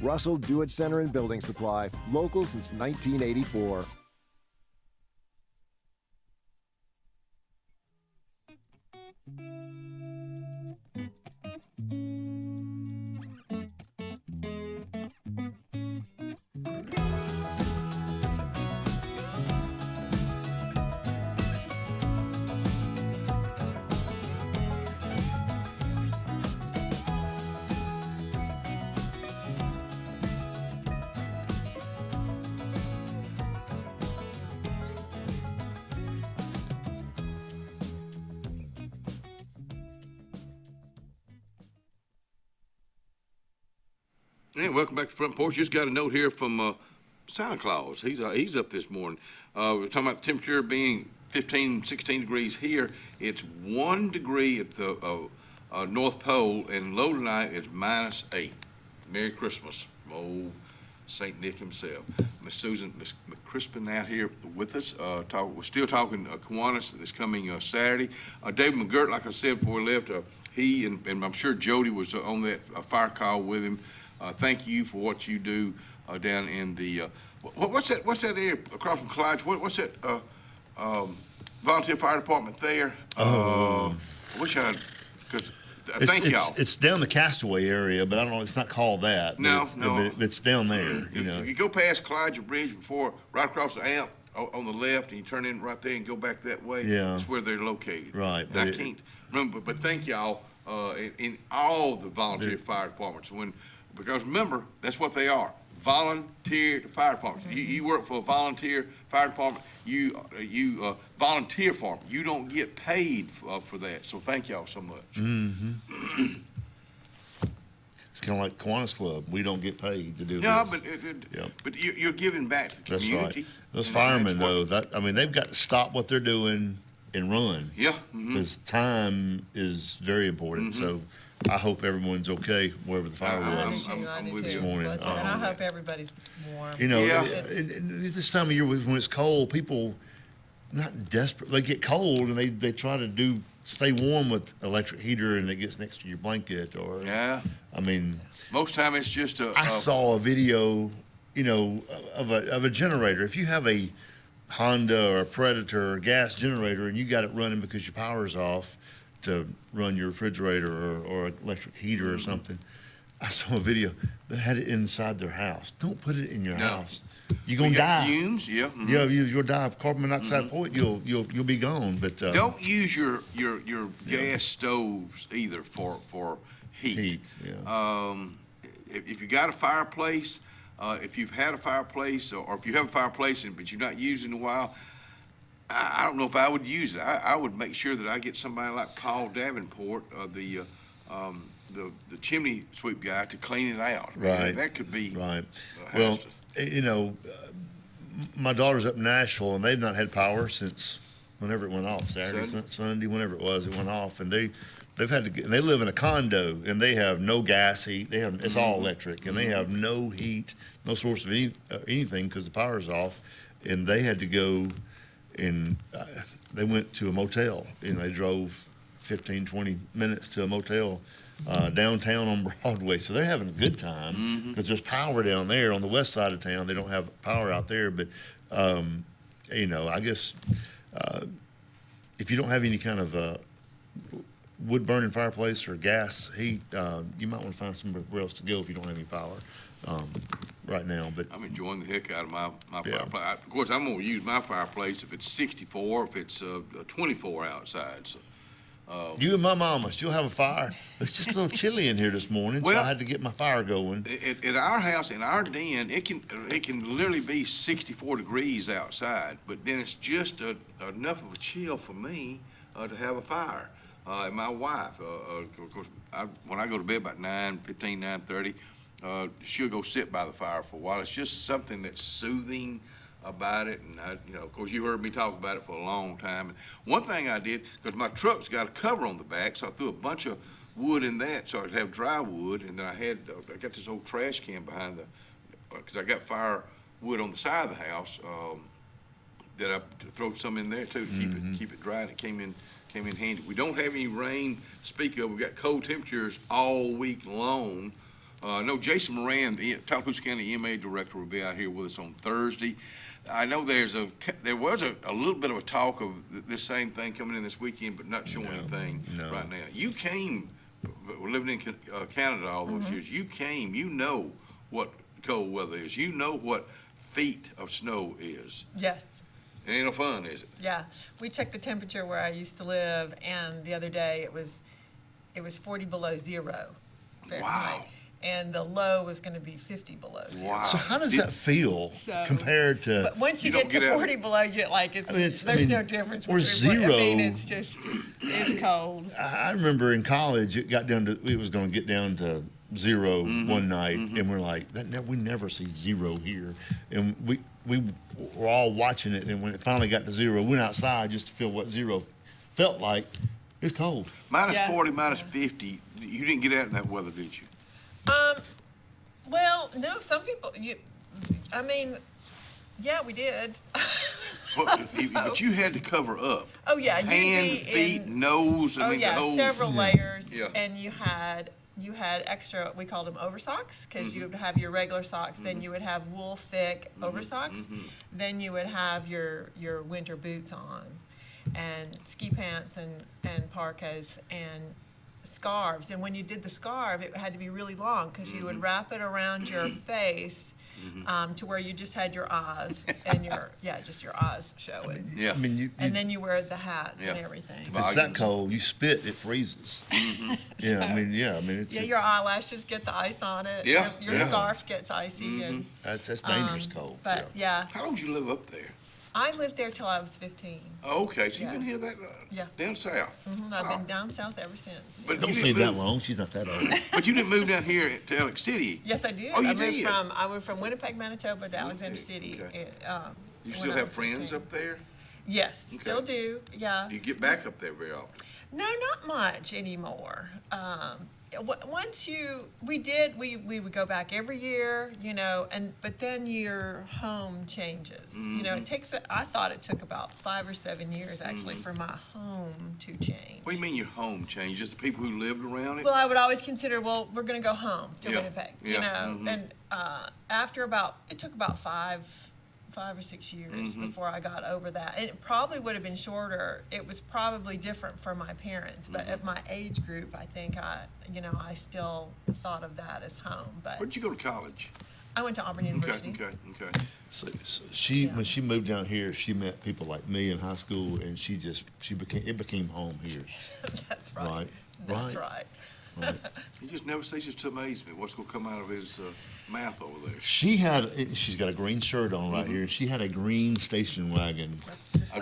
Russell Do-It Center and Building Supply, local since 1984. Hey, welcome back to the Front Porch. Just got a note here from Santa Claus. He's up this morning. We're talking about the temperature being 15, 16 degrees here. It's 1 degree at the North Pole, and low tonight is -8. Merry Christmas from old St. Nick himself. Miss Susan McCrispin out here with us. We're still talking Kiwanis this coming Saturday. David McGirt, like I said before we left, he and I'm sure Jody was on that fire call with him. Thank you for what you do down in the what's that area across from Clyde? What's that volunteer fire department there? Wish I because thank y'all. It's down the Castaway area, but I don't know. It's not called that. No. It's down there. You know, if you go past Clyde Bridge before, right across the amp on the left, and you turn in right there and go back that way. Yeah, that's where they're located. Right. And I can't remember, but thank y'all in all the volunteer fire departments because remember, that's what they are. Volunteer fire departments. You work for a volunteer fire department. You volunteer for them. You don't get paid for that. So thank y'all so much. Mm-hmm. It's kind of like Kiwanis Club. We don't get paid to do no, this. But you're giving back to the community. That's right. Those firemen, though, they've got to stop what they're doing and run. Yeah. Because time is very important. So I hope everyone's okay wherever the fire was this morning. And I hope everybody's warm. You know, this time of year when it's cold, people not desperate. They get cold and they try to stay warm with electric heater, and it gets next to your blanket. Or I mean, most time it's just I saw a video, of a generator. If you have a Honda or a Predator or a gas generator and you got it running because your power's off to run your refrigerator or electric heater or something. I saw a video that had it inside their house. Don't put it in your house. You're gonna die. Fumes, yeah. Yeah, you'll die of carbon monoxide poison. You'll be gone. But don't use your gas stoves either for heat. If you got a fireplace, if you've had a fireplace, or if you have a fireplace but you're not using it in a while, I don't know if I would use it. I would make sure that I get somebody like Paul Davenport, the chimney sweep guy, to clean it out. Right. That could be right. Well, my daughter's up in Nashville, and they've not had power since whenever it went off, Saturday, Sunday, whenever it was, it went off, and they've had to and they live in a condo, and they have no gas heat. It's all electric, and they have no heat, no source of anything because the power's off, and they had to go. And they went to a motel. They drove 15, 20 minutes to a motel downtown on Broadway. So they're having a good time because there's power down there on the west side of town. They don't have power out there. But, I guess if you don't have any kind of wood-burning fireplace or gas heat, you might want to find somewhere else to go if you don't have any power. Right now, but I'm enjoying the heck out of my fireplace. Of course, I'm going to use my fireplace if it's 64, if it's 24 outside. So You and my mama still have a fire. It's just a little chilly in here this morning, so Well, I had to get my fire going. At our house, in our den, it can literally be 64 degrees outside, but then it's just enough of a chill for me to have a fire. And my wife, of course, when I go to bed about 9:15, 9:30, she'll go sit by the fire for a while. It's just something that's soothing about it, and of course, you heard me talk about it for a long time. And one thing I did, because my truck's got a cover on the back, so I threw a bunch of wood in that so I'd have dry wood, and then I got this old trash can behind because I got firewood on the side of the house that I throw some in there too to keep it dry, and it came in handy. We don't have any rain to speak of. We've got cold temperatures all week long. No, Jason Moran, the Tallapoosa County EMA director, will be out here with us on Thursday. I know there was a little bit of a talk of this same thing coming in this weekend, but not showing anything right now. You came, living in Canada all those years, you know what cold weather is. You know what feet of snow is. Yes. It ain't no fun, is it? Yeah. We checked the temperature where I used to live, and the other day it was 40 below zero Fahrenheit. Wow. And the low was going to be 50 below zero. Wow. So how does that feel compared to? But once you get to 40 below, you like it. There's no difference. Or zero. It's cold. I remember in college, it was going to get down to zero one night, and we're like, we never see zero here, and we were all watching it, and when it finally got to zero, we went outside just to feel what zero felt like. It's cold. Minus 40, minus 50. You didn't get out in that weather, did you? Well, no, some people, yeah, we did. But you had to cover up. Oh, yeah. Hand, feet, nose. Several layers. Yeah. And you had extra, we called them oversocks, because you would have your regular socks, then you would have wool thick oversocks, then you would have your winter boots on, and ski pants and parkas and scarves. And when you did the scarf, it had to be really long, because you would wrap it around your face to where you just had your eyes and just your eyes showing. Yeah. And then you wear the hats and everything. If it's that cold, you spit, it freezes. It's your eyelashes get the ice on it. Yeah. Your scarf gets icy, and that's dangerous cold. But yeah. How long did you live up there? I lived there till I was 15. Oh, okay, so you've been here down south. I've been down south ever since. But don't stay that long. She's not that old. But you didn't move down here to Alex City. Yes, I did. Oh, you did? I moved from Winnipeg, Manitoba to Alexander City. Okay. You still have friends up there? Yes, still do. Yeah. You get back up there very often? No, not much anymore. We would go back every year, but then your home changes. I thought it took about 5 or 7 years actually for my home to change. What do you mean your home changed? Just the people who lived around it? Well, I would always consider, we're going to go home to Winnipeg, and after it took about 5 or 6 years before I got over that. And it probably would have been shorter. It was probably different for my parents, but at my age group, I think I still thought of that as home. But where'd you go to college? I went to Auburn University. Okay. So when she moved down here, she met people like me in high school, and it became home here. That's right. That's right. He just never ceases to amaze me what's going to come out of his mouth over there. She's got a green shirt on right here. She had a green station wagon.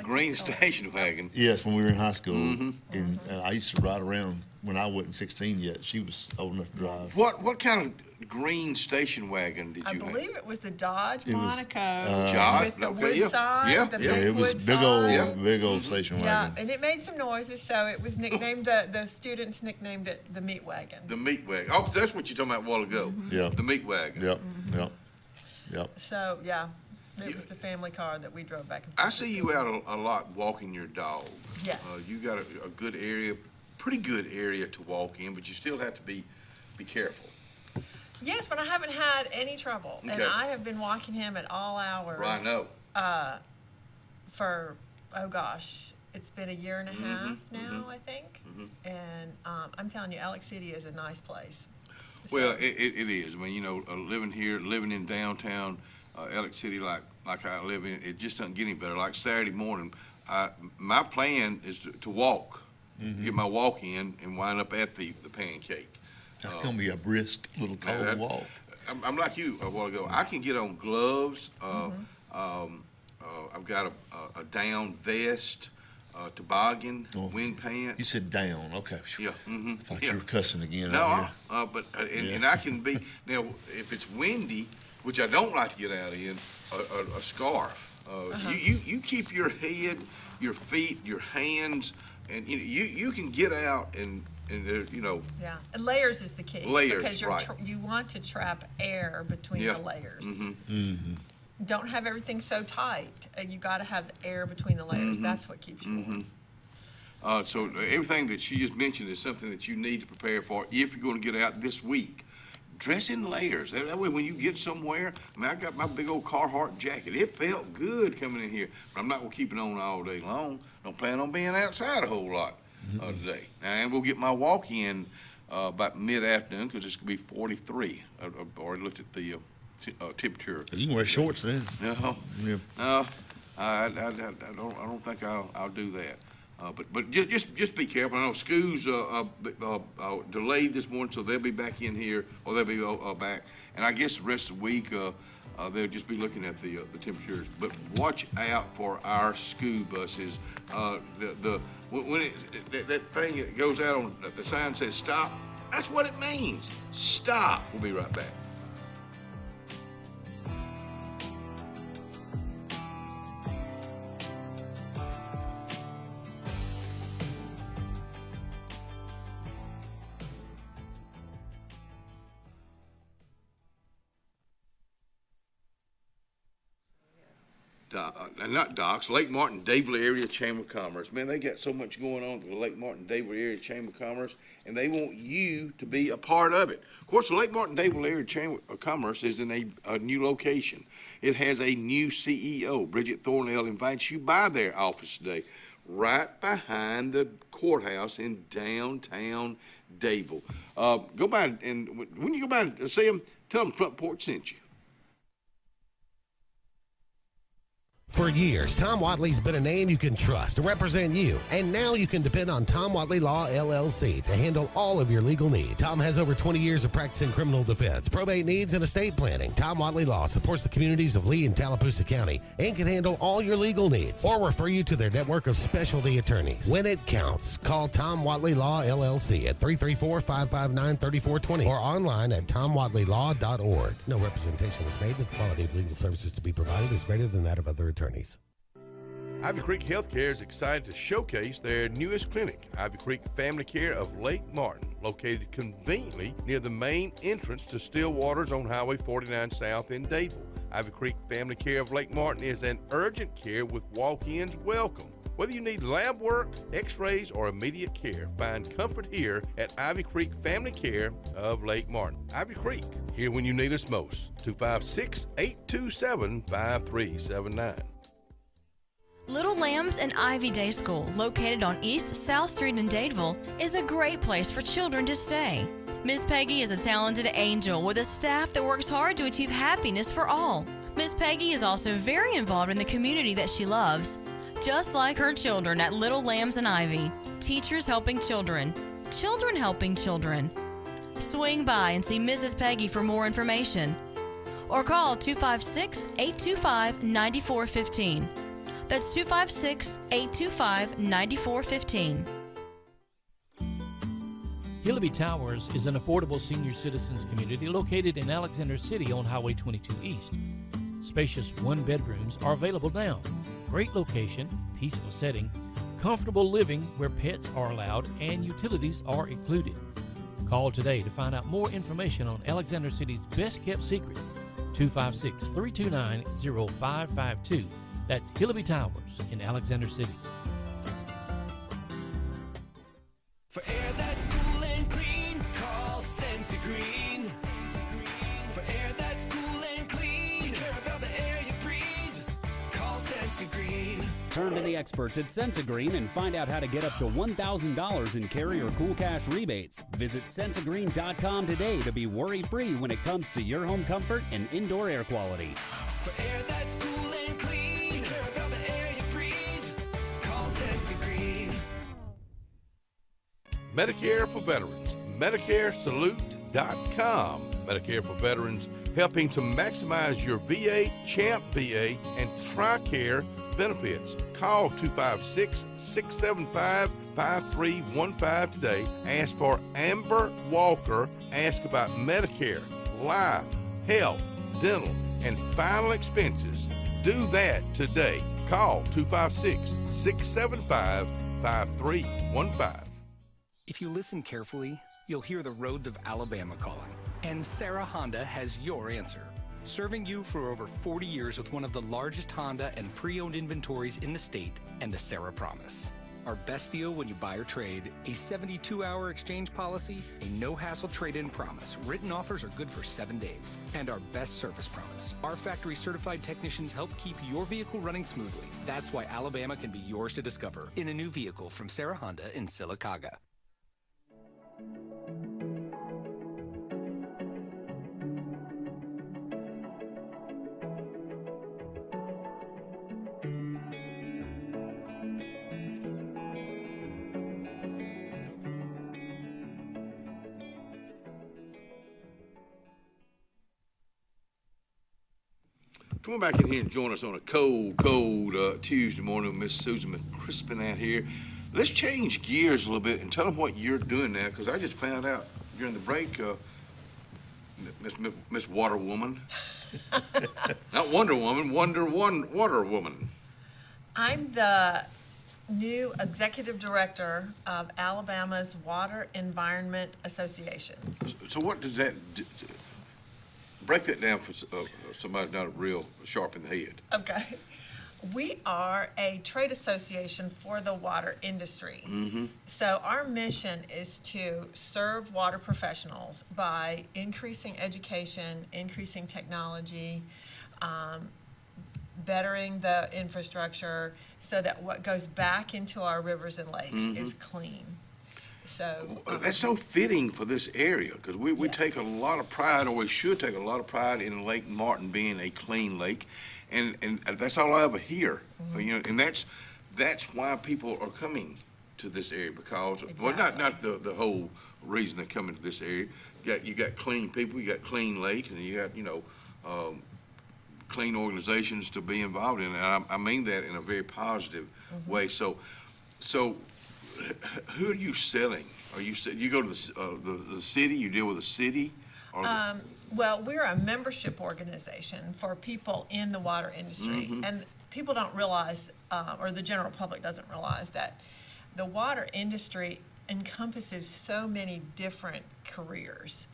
Green station wagon? Yes, when we were in high school. And I used to ride around when I wasn't 16 yet. She was old enough to drive. What kind of green station wagon did you have? I believe it was the Dodge Monaco with the wood sign, the big wood sign. Big old station wagon. Yeah, and it made some noises, so it was nicknamed, the students nicknamed it the meat wagon. The meat wagon. Oh, that's what you told me a while ago. Yeah. The meat wagon. Yep. So, yeah, it was the family car that we drove back and forth. I see you out a lot walking your dog. Yes. You got a good area, pretty good area to walk in, but you still have to be careful. Yes, but I haven't had any trouble. Okay. And I have been walking him at all hours. Right, I know. For, it's been a year and a half now, I think. And I'm telling you, Alex City is a nice place. Well, it is. I mean, living in downtown Alex City like I live in, it just doesn't get any better. Like Saturday morning, my plan is to walk get my walk in, and wind up at the pancake. That's going to be a brisk little cold walk. I'm like you a while ago. I can get on gloves. I've got a down vest, toboggan, wind pants. You said down, okay. Yeah. I thought you were cussing again. No, and I can be, now, if it's windy, which I don't like to get out in, a scarf. You keep your head, your feet, your hands, and you can get out and Yeah, and layers is the key. Layers, because right. You want to trap air between the layers. Don't have everything so tight. You got to have air between the layers. That's what keeps you warm. So everything that she just mentioned is something that you need to prepare for if you're going to get out this week. Dress in layers. That way when you get somewhere, I got my big old Carhartt jacket. It felt good coming in here, but I'm not going to keep it on all day long. Don't plan on being outside a whole lot today. Now, I'm going to get my walk-in about mid-afternoon because it's going to be 43. I've already looked at the temperature. You can wear shorts then. No, no, I don't think I'll do that. But just be careful. I know schools delayed this morning, so they'll be back in here, or they'll be back. And I guess the rest of the week they'll just be looking at the temperatures. But watch out for our school buses. When that thing that goes out on the sign says stop, that's what it means. Stop. We'll be right back. Not Doc's, Lake Martin Dayville Area Chamber of Commerce. Man, they got so much going on with the Lake Martin Dayville Area Chamber of Commerce, and they want you to be a part of it. Of course, the Lake Martin Dayville Area Chamber of Commerce is in a new location. It has a new CEO. Bridget Thornell invites you by their office today, right behind the courthouse in downtown Dayville. Go by, and when you go by and see them, tell them Front Porch sent you. For years, Tom Watley's been a name you can trust to represent you, and now you can depend on Tom Watley Law, LLC to handle all of your legal needs. Tom has over 20 years of practice in criminal defense, probate needs, and estate planning. Tom Watley Law supports the communities of Lee and Tallapoosa County and can handle all your legal needs or refer you to their network of specialty attorneys. When it counts, call Tom Watley Law, LLC at 334-559-3420 or online at tomwatleylaw.org. No representation is made that the quality of legal services to be provided is greater than that of other attorneys. Ivy Creek Healthcare is excited to showcase their newest clinic, Ivy Creek Family Care of Lake Martin, located conveniently near the main entrance to Stillwater's on Highway 49 South in Dayville. Ivy Creek Family Care of Lake Martin is an urgent care with walk-ins welcome. Whether you need lab work, x-rays, or immediate care, find comfort here at Ivy Creek Family Care of Lake Martin. Ivy Creek, here when you need us most. 256-827-5379. Little Lambs and Ivy Day School, located on East South Street in Dadeville, is a great place for children to stay. Miss Peggy is a talented angel with a staff that works hard to achieve happiness for all. Miss Peggy is also very involved in the community that she loves. Just like her children at Little Lambs and Ivy, teachers helping children, children helping children. Swing by and see Mrs. Peggy for more information. Or call 256-825-9415. That's 256-825-9415. Hillaby Towers is an affordable senior citizens community located in Alexander City on Highway 22 East. Spacious one-bedrooms are available now. Great location, peaceful setting, comfortable living where pets are allowed and utilities are included. Call today to find out more information on Alexander City's best-kept secret, 256-329-0552. That's Hillaby Towers in Alexander City. For air that's cool and clean, call Sensi Green. For air that's cool and clean, care about the air you breathe, call Sensi Green. Turn to the experts at Sensigreen and find out how to get up to $1,000 in Carrier Cool Cash rebates. Visit Sensigreen.com today to be worry-free when it comes to your home comfort and indoor air quality. For air that's cool and clean, care about the air you breathe, call Sensi Green. Medicare for Veterans, MedicareSalute.com. Medicare for Veterans, helping to maximize your VA, CHAMP VA, and TRICARE benefits. Call 256-675-5315 today. Ask for Amber Walker. Ask about Medicare, life, health, dental, and final expenses. Do that today. Call 256-675-5315. If you listen carefully, you'll hear the roads of Alabama calling. And Sarah Honda has your answer. Serving you for over 40 years with one of the largest Honda and pre-owned inventories in the state and the Sarah Promise. Our best deal when you buy or trade, a 72-hour exchange policy, a no-hassle trade-in promise. Written offers are good for 7 days. And our best service promise. Our factory-certified technicians help keep your vehicle running smoothly. That's why Alabama can be yours to discover in a new vehicle from Sarah Honda in Sylacauga. Come on back in here and join us on a cold Tuesday morning with Miss Susan McCrispin out here. Let's change gears a little bit and tell them what you're doing now, because I just found out during the break, Miss Water Woman. Not Wonder Woman, Water Woman. I'm the new executive director of Alabama's Water Environment Association. So what does that do? Break that down for somebody not real sharp in the head. Okay. We are a trade association for the water industry. Mm-hmm. So our mission is to serve water professionals by increasing education, increasing technology, bettering the infrastructure so that what goes back into our rivers and lakes is clean. So that's so fitting for this area, because we Yes. take a lot of pride, or we should take a lot of pride in Lake Martin being a clean lake, and that's all I ever hear. You know, and that's why people are coming to this area, because well, not the whole reason they're coming to this area. You got clean people, you got clean lakes, and you got clean organizations to be involved in, and I mean that in a very positive way. So who are you selling? You go to the city? You deal with the city? Or well, we're a membership organization for people in the water industry, and people don't realize, or the general public doesn't realize, that the water industry encompasses so many different careers.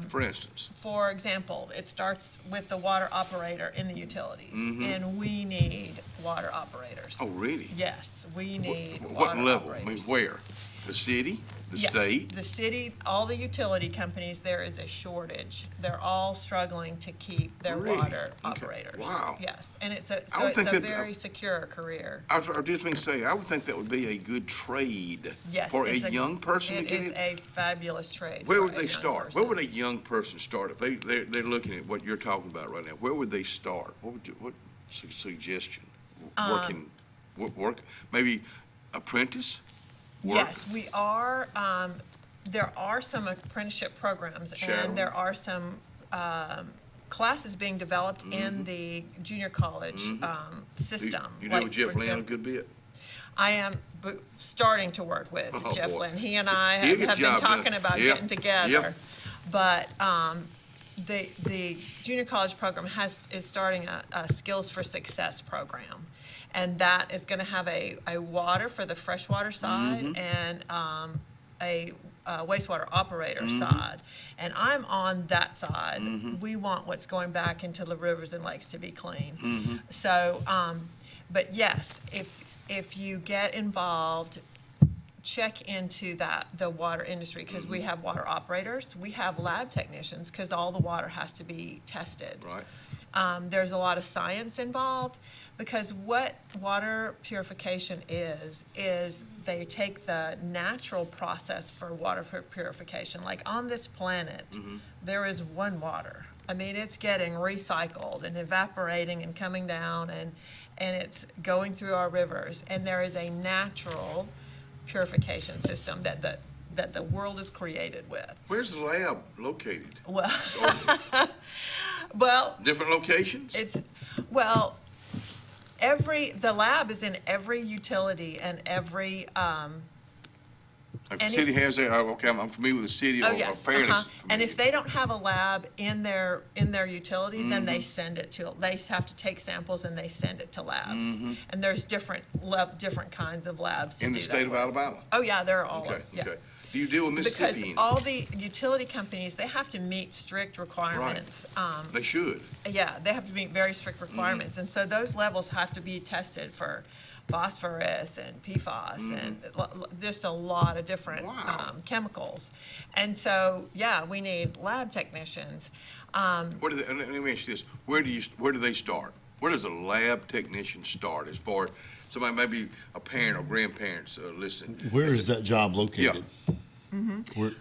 For instance? For example, it starts with the water operator in the utilities, and we need water operators. Oh, really? Yes, we need What water level? operators. I mean, where? The city? The Yes, state? the city, all the utility companies, there is a shortage. They're all struggling to keep their Really? water Okay. operators. Wow. Yes, and it's a I would think that- very secure career. I was just going to say, I would think that would be a good trade Yes, for a it's young person to It get is in. a fabulous trade. Where for would a they young start? person. Where would a young person start if they're looking at what you're talking about right now? Where would they start? What suggestion? Work maybe apprentice? Work? Yes, we are. There are some apprenticeship programs, Shadowing. and there are some classes being developed in the junior college system. You know Like, with Jeff for Lynn a example, good bit? I am starting to work with Oh, Jeff boy. Lynn. He and I He'll get have the been job talking done. about Yep. getting together. Yep. But the junior college program is starting a Skills for Success program. And that is going to have a water for the freshwater side and a wastewater operator side. And I'm on that side. We want what's going back into the rivers and lakes to be clean. So, but yes, if you get involved, check into the water industry, because we have water operators, we have lab technicians, because all the water has to be tested. Right. There's a lot of science involved, because what water purification is they take the natural process for water purification. Like on this planet, there is one water. I mean, it's getting recycled and evaporating and coming down, and it's going through our rivers. And there is a natural purification system that that the world is created with. Where's the lab located? Well, well, Different locations? The lab is in every utility and every, If the city has their, okay, I'm familiar with the city, or fairly familiar. And if they don't have a lab in their utility, then they send it to, they have to take samples and they send it to labs. And there's different kinds of labs to In do the state of that Alabama? with. Oh, yeah, they're all, Okay, yeah. okay. Do you deal with Mississippi? Because all the utility companies, they have to meet strict requirements. They should. Yeah, they have to meet very strict requirements. And so those levels have to be tested for phosphorus and PFAS and just a lot of different chemicals. And so, yeah, we need lab technicians. Let me ask you this: where do they start? Where does a lab technician start? As far as somebody, maybe a parent or grandparents listening. Where is that job located? Where?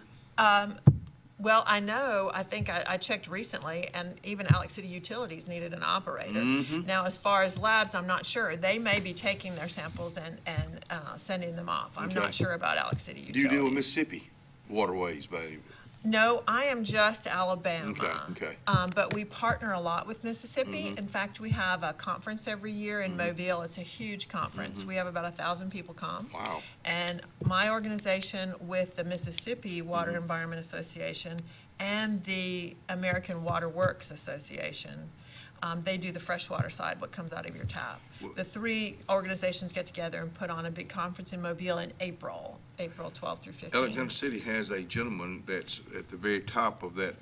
Well, I think I checked recently, and even Alex City Utilities needed an operator. Now, as far as labs, I'm not sure. They may be taking their samples and sending them off. I'm not sure about Alex City Utilities. Do you deal with Mississippi waterways, baby? No, I am just Alabama. Okay. But we partner a lot with Mississippi. In fact, we have a conference every year in Mobile. It's a huge conference. We have about 1,000 people come. Wow. And my organization with the Mississippi Water Environment Association and the American Water Works Association, they do the freshwater side, what comes out of your tap. The three organizations get together and put on a big conference in Mobile in April 12th through 15th. Alexander City has a gentleman that's at the very top of that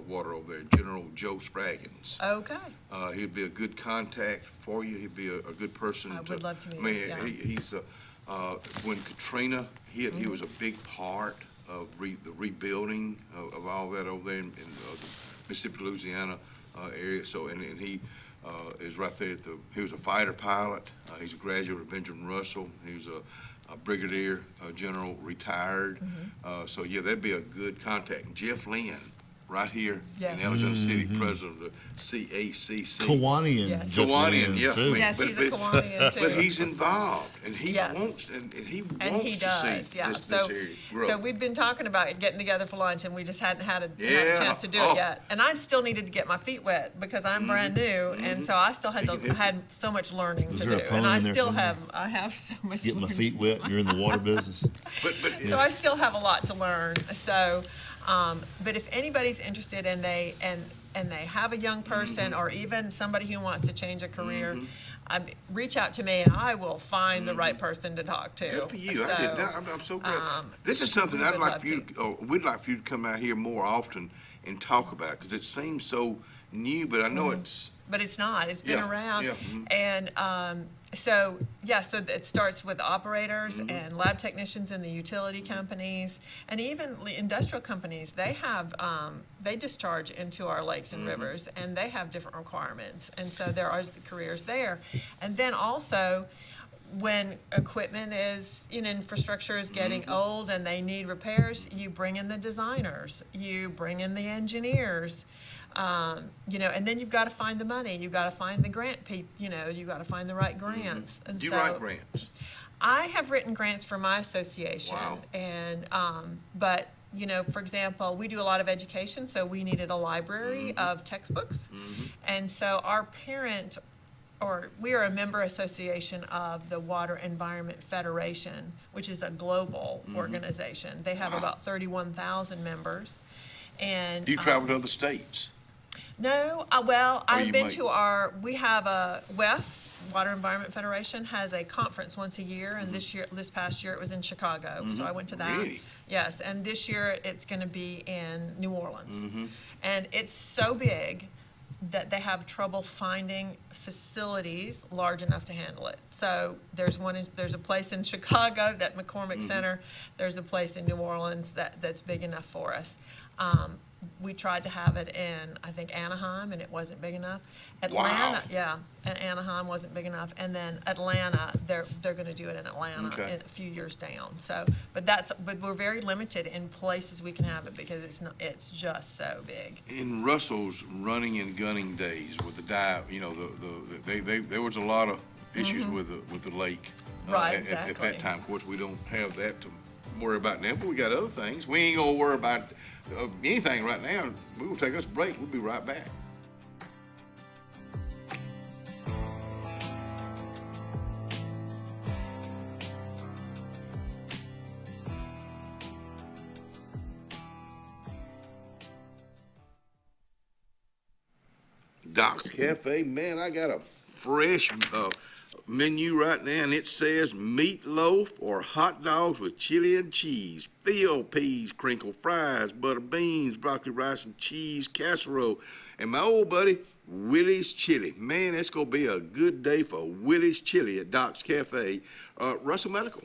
water over there, General Joe Spraggins. Okay. He'd be a good contact for you. He'd be a good person. I would love to meet him. him. He's when Katrina hit, he was a big part of the rebuilding of all that over there in the Mississippi, Louisiana area. So, and he is right there he was a fighter pilot. He's a graduate of Benjamin Russell. He was a brigadier general, retired. So yeah, that'd be a good contact. Jeff Lynn, right here in Alexander City, president of the CACC. Kawanian. Yes. Kawanian, yeah. Yes, he's a Kawanian too. But he's involved, and he wants, and he wants to see this area grow. So we'd been talking about getting together for lunch, and we just hadn't had a chance to do it yet. And I still needed to get my feet wet because I'm brand new, and so I still had so much learning to do. And I have so much. Getting my feet wet. You're in the water business. So I still have a lot to learn. So, but if anybody's interested and they have a young person or even somebody who wants to change a career, reach out to me and I will find the right person to talk to. Good for you. I'm so glad. This is something we'd like for you to come out here more often and talk about, because it seems so new, but I know it's. But it's not. It's been around. And so it starts with operators and lab technicians in the utility companies, and even industrial companies. They have they discharge into our lakes and rivers, and they have different requirements. And so there are careers there. And then also, when equipment infrastructure is getting old and they need repairs, you bring in the designers, you bring in the engineers. And then you've got to find the money. You've got to find the grant people. You've got to find the right grants. And Do you write grants? I have written grants for my association. Wow. And but for example, we do a lot of education, so we needed a library of textbooks, and so our parent. We are a member association of the Water Environment Federation, which is a global organization. They have about 31,000 members. And do you travel to other states? No, I've been to we have a WEF, Water Environment Federation, has a conference once a year, and this past year it was in Chicago, so I went to that. Really? Yes, and this year it's going to be in New Orleans. And it's so big that they have trouble finding facilities large enough to handle it. So there's a place in Chicago, that McCormick Center. There's a place in New Orleans that's big enough for us. We tried to have it in, I think, Anaheim, and it wasn't big enough. Atlanta, and Anaheim wasn't big enough. And then Atlanta, they're going to do it in Atlanta in a few years down. So, but we're very limited in places we can have it because it's just so big. In Russell's running and gunning days with the dive, there was a lot of issues with the lake. Right, at that time. Of course, we don't have that to worry about now, but we got other things. We ain't gonna worry about anything right now. We're gonna take us a break. We'll be right back. Doc's Cafe, man, I got a fresh menu right now, and it says meatloaf or hot dogs with chili and cheese, field peas, crinkle fries, butter beans, broccoli rice and cheese, casserole, and my old buddy, Willie's Chili. Man, it's going to be a good day for Willie's Chili at Doc's Cafe. Russell Medical.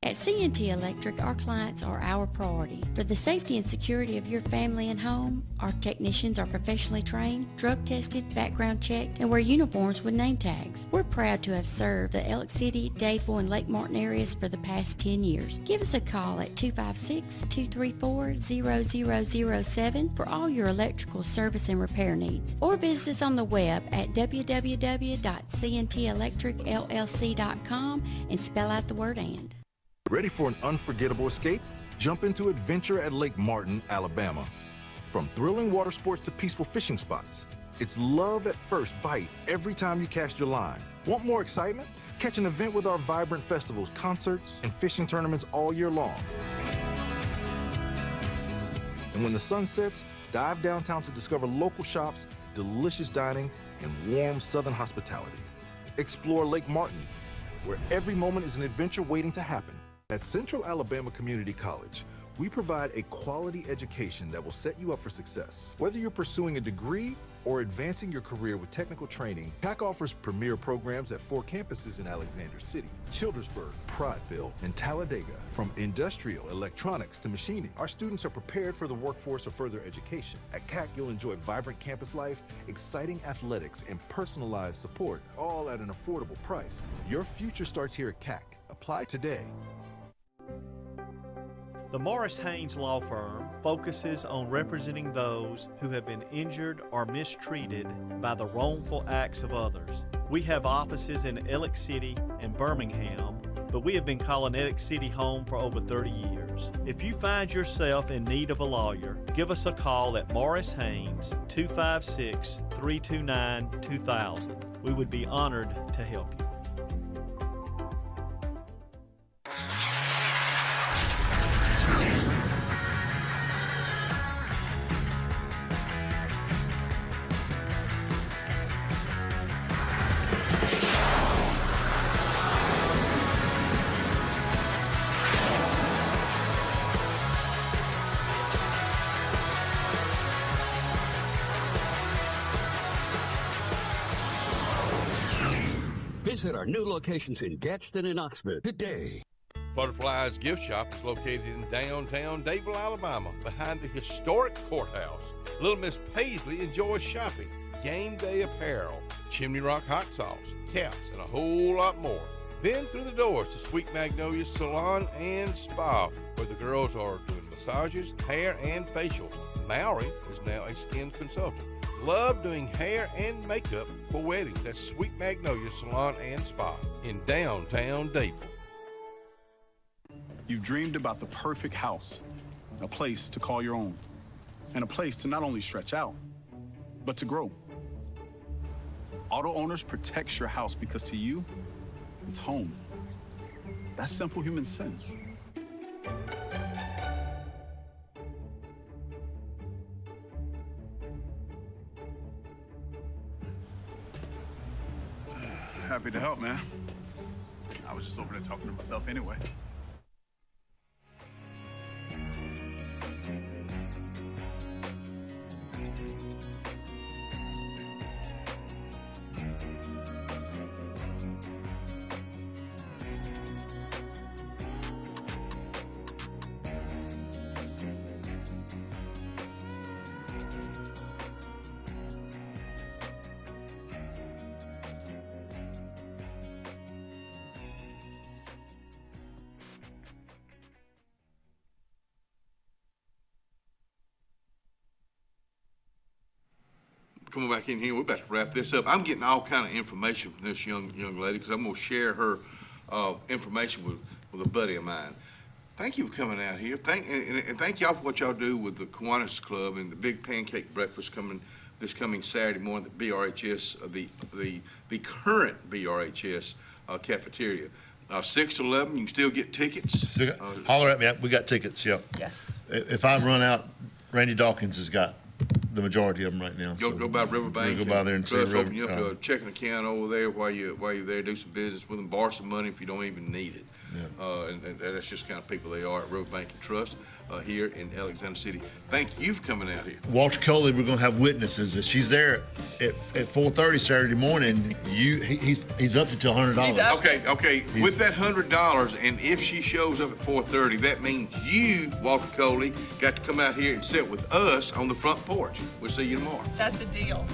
At C&T Electric, our clients are our priority. For the safety and security of your family and home, our technicians are professionally trained, drug tested, background checked, and wear uniforms with name tags. We're proud to have served the Elk City, Dadeville, and Lake Martin areas for the past 10 years. Give us a call at 256-234-0007 for all your electrical service and repair needs, or visit us on the web at www.cntelectricllc.com and spell out the word "and." Ready for an unforgettable escape? Jump into adventure at Lake Martin, Alabama. From thrilling water sports to peaceful fishing spots, it's love at first bite every time you cast your line. Want more excitement? Catch an event with our vibrant festivals, concerts, and fishing tournaments all year long. And when the sun sets, dive downtown to discover local shops, delicious dining, and warm southern hospitality. Explore Lake Martin, where every moment is an adventure waiting to happen. At Central Alabama Community College, we provide a quality education that will set you up for success. Whether you're pursuing a degree or advancing your career with technical training, CAC offers premier programs at 4 campuses in Alexander City, Childersburg, Prattville, and Talladega. From industrial, electronics to machining, our students are prepared for the workforce or further education. At CAC, you'll enjoy vibrant campus life, exciting athletics, and personalized support, all at an affordable price. Your future starts here at CAC. Apply today. The Morris Haynes Law Firm focuses on representing those who have been injured or mistreated by the wrongful acts of others. We have offices in Ellick City and Birmingham, but we have been calling Ellick City home for over 30 years. If you find yourself in need of a lawyer, give us a call at Morris Haynes, 256-329-2000. We would be honored to help you. Visit our new locations in Gadsden and Oxford today. Butterfly's Gift Shop is located in downtown Dadeville, Alabama, behind the historic courthouse. Little Miss Paisley enjoys shopping, game day apparel, Chimney Rock hot sauce, caps, and a whole lot more. Then through the doors to Sweet Magnolia's Salon and Spa, where the girls are doing massages, hair, and facials. Maury is now a skin consultant. Love doing hair and makeup for weddings. That's Sweet Magnolia Salon and Spa in downtown Dadeville. You've dreamed about the perfect house, a place to call your own, and a place to not only stretch out, but to grow. Auto Owners protects your house because to you, it's home. That's simple human sense. Happy to help, man. I was just over there talking to myself anyway. Coming back in here, we're about to wrap this up. I'm getting all kind of information from this young lady because I'm going to share her information with a buddy of mine. Thank you for coming out here. And thank y'all for what y'all do with the Kiwanis Club and the big pancake breakfast this coming Saturday morning at the BRHS, the current BRHS cafeteria. 6 to 11, you can still get tickets. Holler at me. We got tickets. Yep. Yes. If I run out, Randy Dawkins has got the majority of them right now. Go by Riverbank. We'll go by there and see Trust the open you up a checking account over there while you're there. Do some business with them. Borrow some money if you don't even need it. Yeah. And that's just the kind of people they are at Riverbank and Trust here in Alexander City. Thank you for coming out here. Walter Coley, we're going to have witnesses. If she's there at 4:30 Saturday morning, he's up to $100. Okay. With that $100, and if she shows up at 4:30, that means you, Walter Coley, got to come out here and sit with us on the front porch. We'll see you tomorrow. That's the deal.